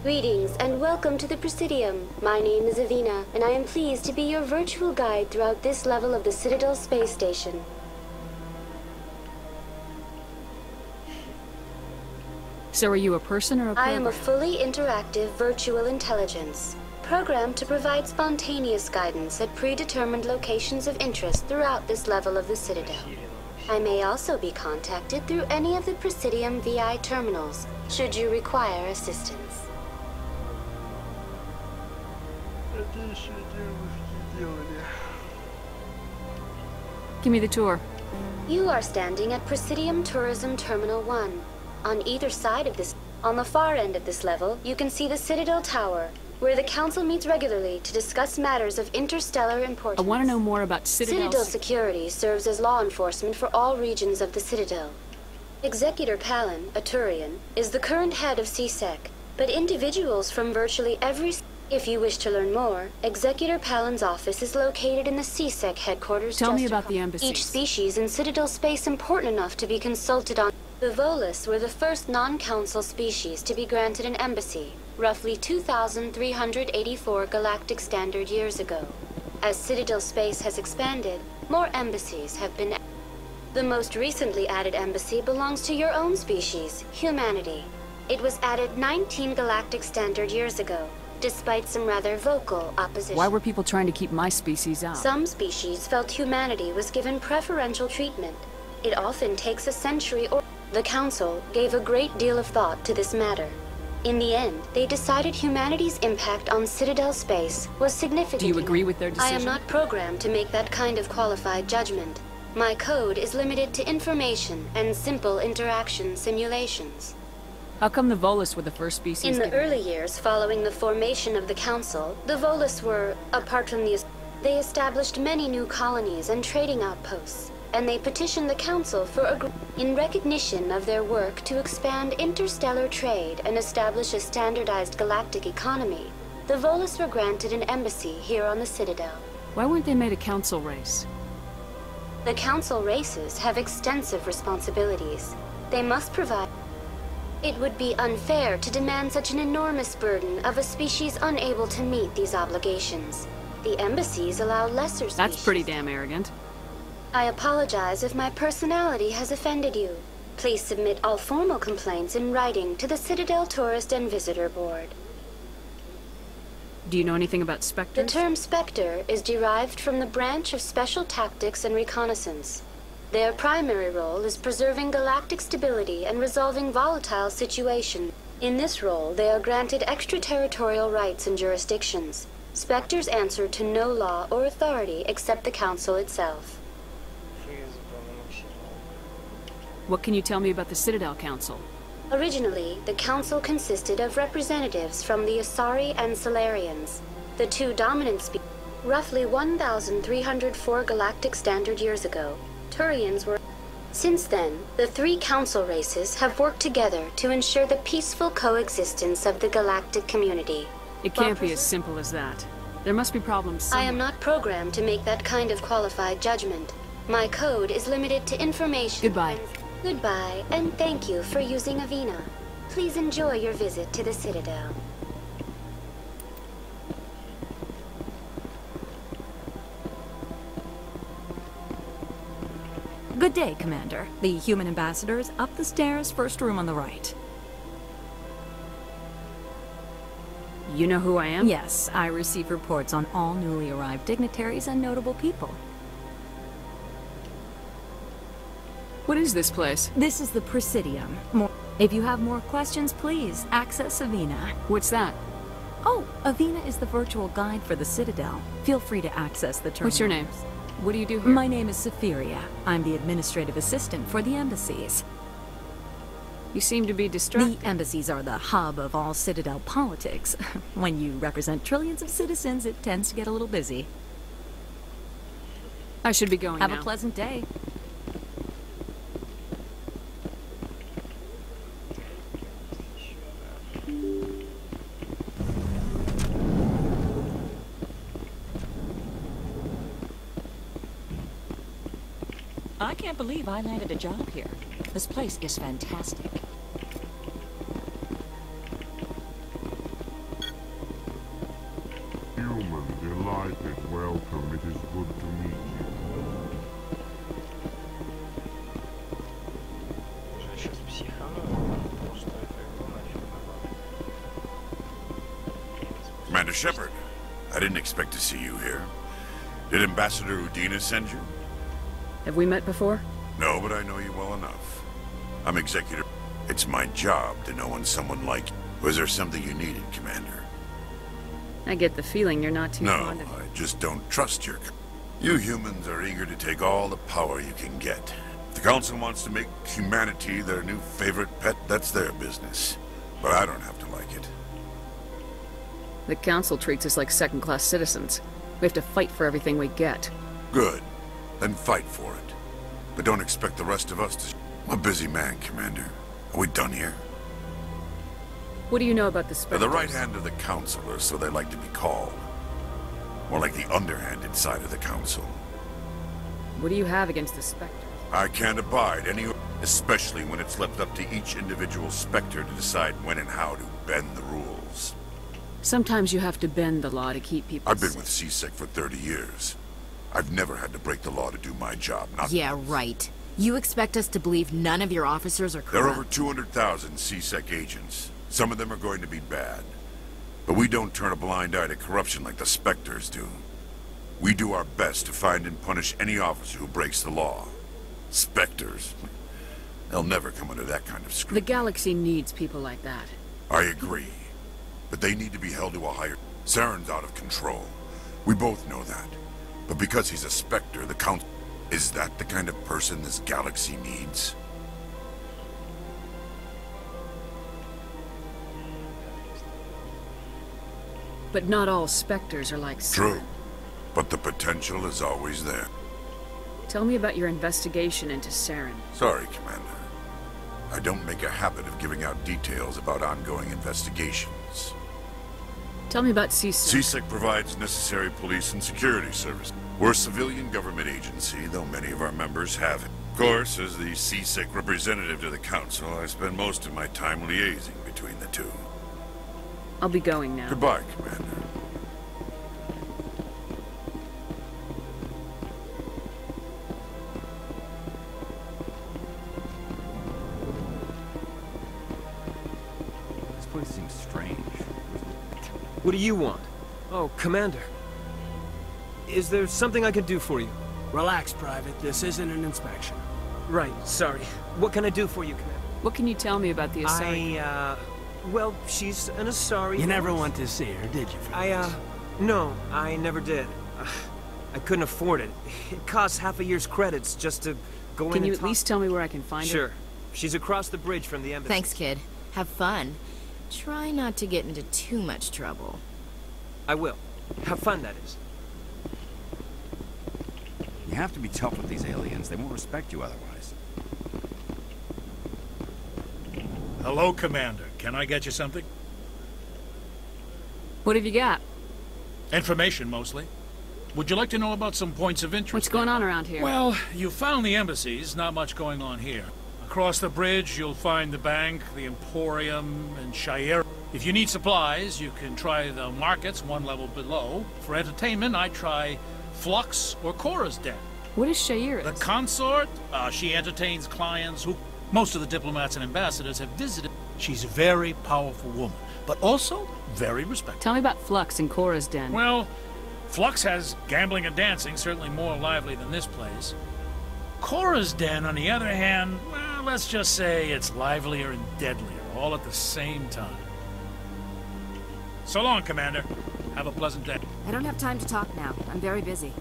Speaker 6: Greetings and welcome to the Presidium. My name is Avina, and I am pleased to be your virtual guide throughout this level of the Citadel space station.
Speaker 10: So are you a person or a program?
Speaker 6: I am a fully interactive virtual intelligence, programmed to provide spontaneous guidance at predetermined locations of interest throughout this level of the Citadel. I may also be contacted through any of the Presidium VI terminals, should you require assistance.
Speaker 10: Give me the tour.
Speaker 6: You are standing at Presidium Tourism Terminal 1. On either side of this, on the far end of this level, you can see the Citadel Tower, where the Council meets regularly to discuss matters of interstellar importance.
Speaker 10: I want to know more about
Speaker 6: Citadel security serves as law enforcement for all regions of the Citadel. Executor Palin, a Turian, is the current head of CSEC, but individuals from virtually every... If you wish to learn more, Executor Palin's office is located in the CSEC headquarters.
Speaker 10: Tell me about the embassies.
Speaker 6: Each species in Citadel space important enough to be consulted on. The Volus were the first non-council species to be granted an embassy, roughly 2,384 galactic standard years ago. As Citadel space has expanded, more embassies have been added. The most recently added embassy belongs to your own species, humanity. It was added 19 galactic standard years ago, despite some rather vocal opposition.
Speaker 10: Why were people trying to keep my species out?
Speaker 6: Some species felt humanity was given preferential treatment. It often takes a century or... The Council gave a great deal of thought to this matter. In the end, they decided humanity's impact on Citadel space was significant.
Speaker 10: Do you agree with their decision?
Speaker 6: I am not programmed to make that kind of qualified judgment. My code is limited to information and simple interaction simulations.
Speaker 10: How come the Volus were the first species?
Speaker 6: In the early years following the formation of the Council, the Volus were, apart from the... They established many new colonies and trading outposts, and they petitioned the Council for in recognition of their work to expand interstellar trade and establish a standardized galactic economy. The Volus were granted an embassy here on the Citadel.
Speaker 10: Why weren't they made a council race?
Speaker 6: The Council races have extensive responsibilities. They must provide... It would be unfair to demand such an enormous burden of a species unable to meet these obligations. The embassies allow lesser species...
Speaker 10: That's pretty damn arrogant.
Speaker 6: I apologize if my personality has offended you. Please submit all formal complaints in writing to the Citadel Tourist and Visitor Board.
Speaker 10: Do you know anything about Spectres?
Speaker 6: The term Spectre is derived from the branch of Special Tactics and Reconnaissance. Their primary role is preserving galactic stability and resolving volatile situations. In this role, they are granted extraterritorial rights and jurisdictions. Spectres answer to no law or authority except the Council itself.
Speaker 10: What can you tell me about the Citadel Council?
Speaker 6: Originally, the Council consisted of representatives from the Asari and Solarians, the two dominant species. Roughly 1,304 galactic standard years ago, Turians were... Since then, the three Council races have worked together to ensure the peaceful coexistence of the galactic community.
Speaker 10: It can't be as simple as that. There must be problems somewhere.
Speaker 6: I am not programmed to make that kind of qualified judgment. My code is limited to information.
Speaker 10: Goodbye.
Speaker 6: Goodbye, and thank you for using Avina. Please enjoy your visit to the Citadel.
Speaker 8: Good day, Commander. The human ambassador is up the stairs, first room on the right.
Speaker 10: You know who I am?
Speaker 8: Yes, I receive reports on all newly arrived dignitaries and notable people.
Speaker 10: What is this place?
Speaker 8: This is the Presidium. If you have more questions, please access Avina.
Speaker 10: What's that?
Speaker 8: Oh, Avina is the virtual guide for the Citadel. Feel free to access the terminals.
Speaker 10: What's your name? What do you do here?
Speaker 8: My name is Seria. I'm the administrative assistant for the embassies.
Speaker 10: You seem to be distracted.
Speaker 8: The embassies are the hub of all Citadel politics. When you represent trillions of citizens, it tends to get a little busy.
Speaker 10: I should be going
Speaker 8: now.
Speaker 10: Have
Speaker 8: a pleasant day.
Speaker 13: I can't believe I landed a job here. This place is fantastic.
Speaker 17: Shepard. I didn't expect to see you here. Did Ambassador Udina send you?
Speaker 10: Have we met before?
Speaker 17: No, but I know you well enough. I'm executive. It's my job to know when someone like you. Was there something you needed, Commander?
Speaker 10: I get the feeling you're not too
Speaker 17: No,
Speaker 10: fond of...
Speaker 17: I just don't trust your... You humans are eager to take all the power you can get. If the Council wants to make humanity their new favorite pet, that's their business. But I don't have to like it.
Speaker 10: The Council treats us like second-class citizens. We have to fight for everything we get.
Speaker 17: Good. Then fight for it. But don't expect the rest of us to... I'm a busy man, Commander. Are we done here?
Speaker 10: What do you know about the
Speaker 17: They're
Speaker 10: Spectres?
Speaker 17: the right hand of the Council, or so they like to be called. More like the underhanded side of the Council.
Speaker 10: What do you have against the Spectres?
Speaker 17: I can't abide any... Especially when it's left up to each individual Spectre to decide when and how to bend the rules.
Speaker 10: Sometimes you have to bend the law to keep people
Speaker 17: I've been
Speaker 10: safe.
Speaker 17: with CSEC for 30 years. I've never had to break the law to do my job, not...
Speaker 15: Yeah, right. You expect us to believe none of your officers are
Speaker 17: There are
Speaker 15: corrupt?
Speaker 17: over 200,000 CSEC agents. Some of them are going to be bad. But we don't turn a blind eye to corruption like the Spectres do. We do our best to find and punish any officer who breaks the law. Spectres. They'll never come under that kind of scrutiny.
Speaker 10: The galaxy needs people like that.
Speaker 17: I agree. But they need to be held to a higher... Saren's out of control. We both know that. But because he's a Spectre, the Council... Is that the kind of person this galaxy needs?
Speaker 10: But not all Spectres are like...
Speaker 17: True. But the potential is always there.
Speaker 10: Tell me about your investigation into Saren.
Speaker 17: Sorry, Commander. I don't make a habit of giving out details about ongoing investigations.
Speaker 10: Tell me about CSEC.
Speaker 17: CSEC provides necessary police and security service. We're a civilian government agency, though many of our members have it. Of course, as the CSEC representative to the Council, I spend most of my time liaising between the two.
Speaker 10: I'll be going now.
Speaker 17: Goodbye, Commander.
Speaker 18: This place seems strange. What do you want? Oh, Commander. Is there something I can do for you?
Speaker 9: Relax, Private. This isn't an inspection.
Speaker 18: Right, sorry. What can I do for you, Commander?
Speaker 10: What can you tell me about the Asari?
Speaker 18: Well, she's an Asari.
Speaker 9: You never went to see her, did you?
Speaker 18: No, I never did. I couldn't afford it. It costs half a year's credits just to go in
Speaker 10: Can you
Speaker 18: and
Speaker 10: at least tell me where I can find her?
Speaker 18: Sure. She's across the bridge from the embassy.
Speaker 15: Thanks, kid. Have fun. Try not to get into too much trouble.
Speaker 18: I will. Have fun, that is.
Speaker 19: You have to be tough with these aliens. They won't respect you otherwise.
Speaker 20: Hello, Commander. Can I get you something?
Speaker 10: What have you got?
Speaker 20: Information, mostly. Would you like to know about some points of interest?
Speaker 10: What's going on around here?
Speaker 20: Well, you found the embassies. Not much going on here. Across the bridge, you'll find the bank, the Emporium, and Shire. If you need supplies, you can try the markets one level below. For entertainment, I try Flux or Cora's Den.
Speaker 10: What is Shire?
Speaker 20: The consort? She entertains clients who most of the diplomats and ambassadors have visited. She's a very powerful woman, but also very respectable.
Speaker 10: Tell me about Flux and Cora's Den.
Speaker 20: Well, Flux has gambling and dancing, certainly more lively than this place. Cora's Den, on the other hand, well, let's just say it's livelier and deadlier, all at the same time. So long, Commander. Have a pleasant day.
Speaker 15: I don't have time to talk now. I'm very busy.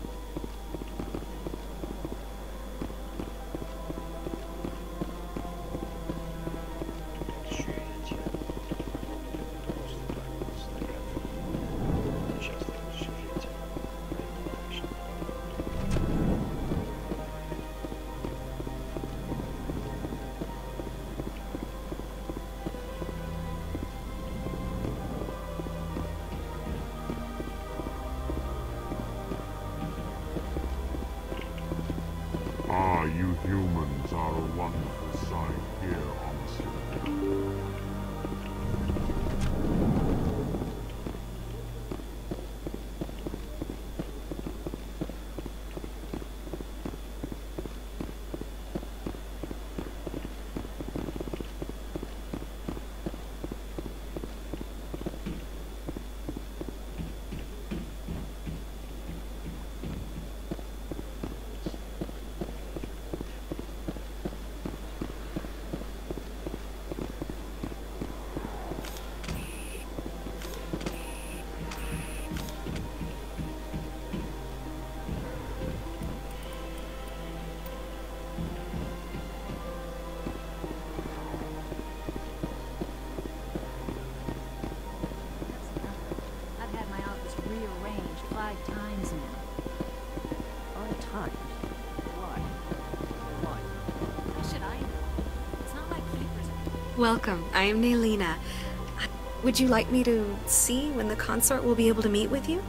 Speaker 24: You humans are a wonderful sight here on the Citadel.
Speaker 1: Welcome. I am Naylina. Would you like me to see when the consort will be able to meet with you?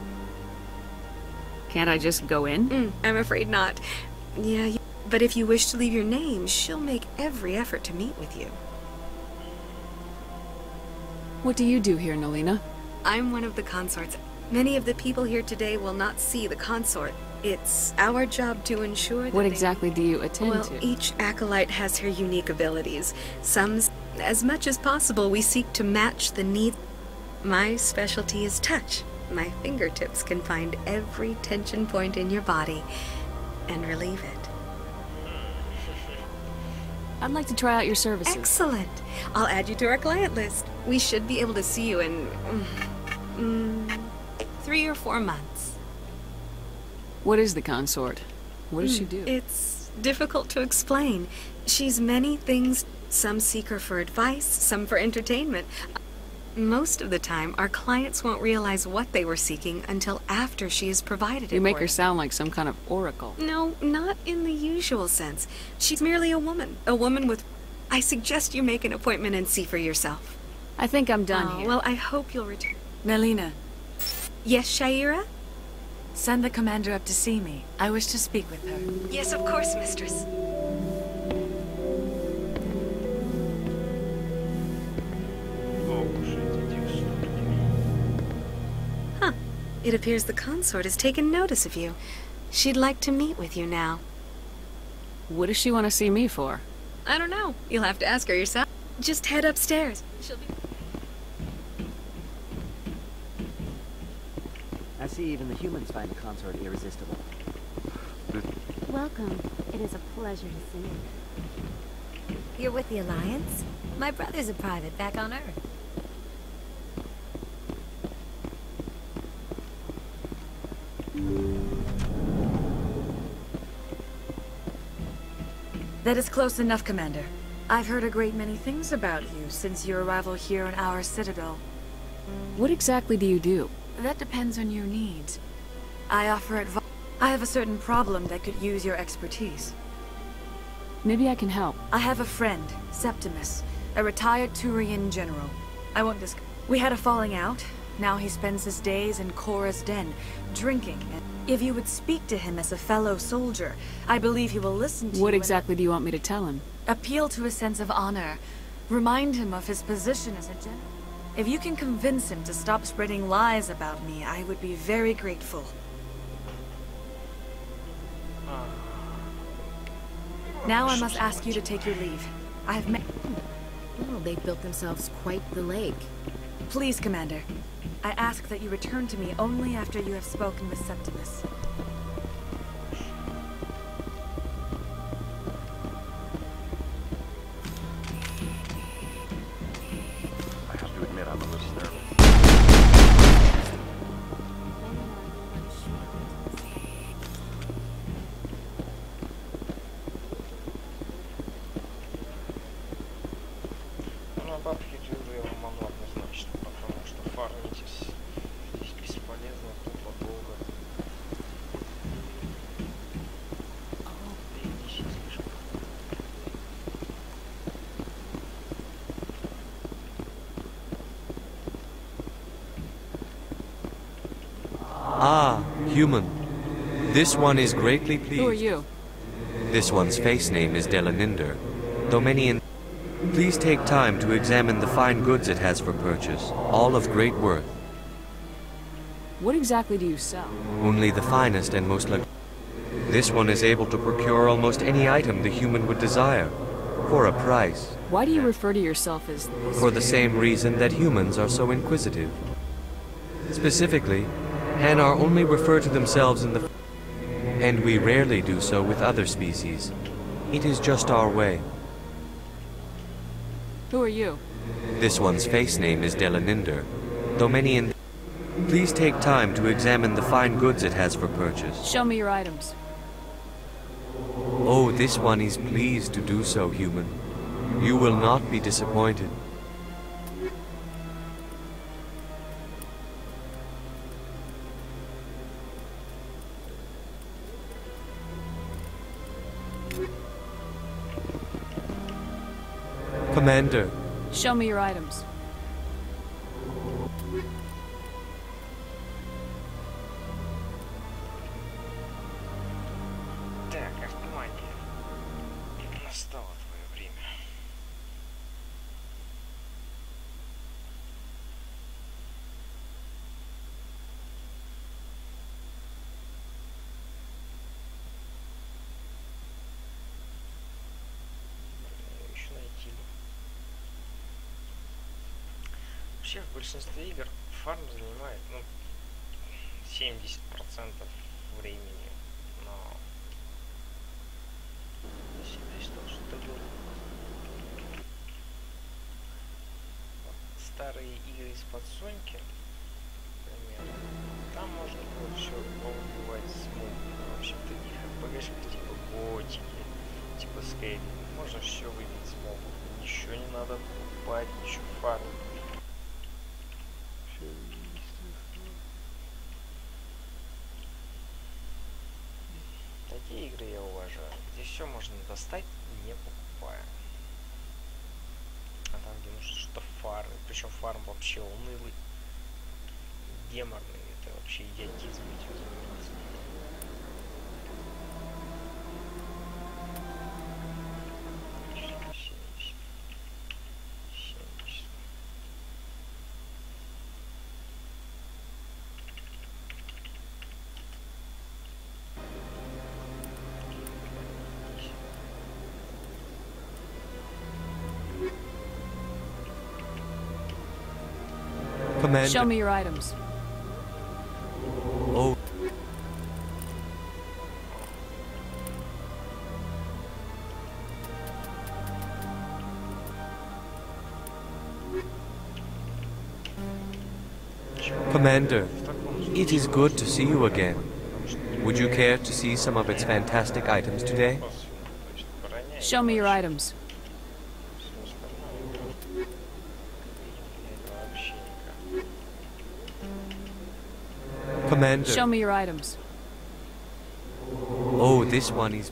Speaker 10: Can't I just go in?
Speaker 1: I'm afraid not. Yeah, but if you wish to leave your name, she'll make every effort to meet with you.
Speaker 10: What do you do here, Naylina?
Speaker 1: I'm one of the consorts. Many of the people here today will not see the consort. It's our job to ensure that
Speaker 10: What exactly do you attend to?
Speaker 1: Well, each acolyte has her unique abilities. As much as possible, we seek to match the need. My specialty is touch. My fingertips can find every tension point in your body and relieve it.
Speaker 10: I'd like to try out your services.
Speaker 1: Excellent. I'll add you to our client list. We should be able to see you in 3 or 4 months.
Speaker 10: What is the consort? What does she do?
Speaker 1: It's difficult to explain. She's many things. Some seek her for advice, some for entertainment. Most of the time, our clients won't realize what they were seeking until after she has provided it.
Speaker 10: You make
Speaker 1: for
Speaker 10: her
Speaker 1: them.
Speaker 10: sound like some kind of oracle.
Speaker 1: No, not in the usual sense. She's merely a woman. A woman with... I suggest you make an appointment and see for yourself.
Speaker 10: I think I'm done here.
Speaker 1: Well, I hope you'll return.
Speaker 8: Naylina.
Speaker 1: Yes, Shaira?
Speaker 8: Send the commander up to see me. I wish to speak with her.
Speaker 1: Yes, of course, mistress. Huh. It appears the consort has taken notice of you. She'd like to meet with you now.
Speaker 10: What does she want to see me for?
Speaker 1: I don't know. You'll have to ask her yourself. Just head upstairs. She'll be...
Speaker 12: I see even the humans find the consort irresistible.
Speaker 14: Welcome. It is a pleasure to see you.
Speaker 21: You're with the Alliance? My brother's a private back on Earth.
Speaker 8: That is close enough, Commander. I've heard a great many things about you since your arrival here in our citadel.
Speaker 10: What exactly do you do?
Speaker 8: That depends on your needs. I offer advice. I have a certain problem that could use your expertise.
Speaker 10: Maybe I can help.
Speaker 8: I have a friend, Septimus, a retired Turian general. I won't discuss. We had a falling out. Now he spends his days in Korra's den, drinking. And if you would speak to him as a fellow soldier, I believe he will listen to you.
Speaker 10: What exactly do you want me to tell him?
Speaker 8: Appeal to his sense of honor. Remind him of his position as a general. If you can convince him to stop spreading lies about me, I would be very grateful. Now I must ask you to take your leave. I have met...
Speaker 15: Well, they built themselves quite the lake.
Speaker 8: Please, Commander. I ask that you return to me only after you have spoken with Septimus.
Speaker 19: I have to admit I'm a little nervous.
Speaker 25: Ну, бабки дюжи могу однозначно, потому что фармитесь здесь бесполезно, тупо долго. Перенеси слишком.
Speaker 26: Ah, human. This one is greatly pleased.
Speaker 10: Who are you?
Speaker 26: This one's face name is Delaninder, though many in... Please take time to examine the fine goods it has for purchase, all of great worth.
Speaker 10: What exactly do you sell?
Speaker 26: Only the finest and most This one is able to procure almost any item the human would desire, for a price.
Speaker 10: Why do you refer to yourself as...
Speaker 26: For the same reason that humans are so inquisitive. Specifically, Hanar only refer to themselves in the... And we rarely do so with other species. It is just our way.
Speaker 10: Who are you?
Speaker 26: This one's face name is Delaninder, though many in... Please take time to examine the fine goods it has for purchase.
Speaker 10: Show me your items.
Speaker 26: Oh, this one is pleased to do so, human. You will not be disappointed. Commander,
Speaker 10: Show me your items.
Speaker 25: Так, автомания. Настало твое время. Еще найти. Вообще в большинстве игр фарм занимает, ну, 70% времени, но что-то было. Старые игры из-под Соньки, например, там можно было все убивать смог. В общем-то, их РПГшках типа Готики, типа Скейли, можно все выбить смог. Ничего не надо покупать, ничего фармить. Такие игры я уважаю. Здесь все можно достать, не покупая. А там, где нужно что-то фармить, причем фарм вообще унылый, геморный, это вообще идиотизм этим заниматься.
Speaker 26: Commander.
Speaker 10: Show me your items.
Speaker 26: Oh. Commander, it is good to see you again. Would you care to see some of its fantastic items today?
Speaker 10: Show me your items.
Speaker 26: Commander.
Speaker 10: Show me your items.
Speaker 26: Oh, this one is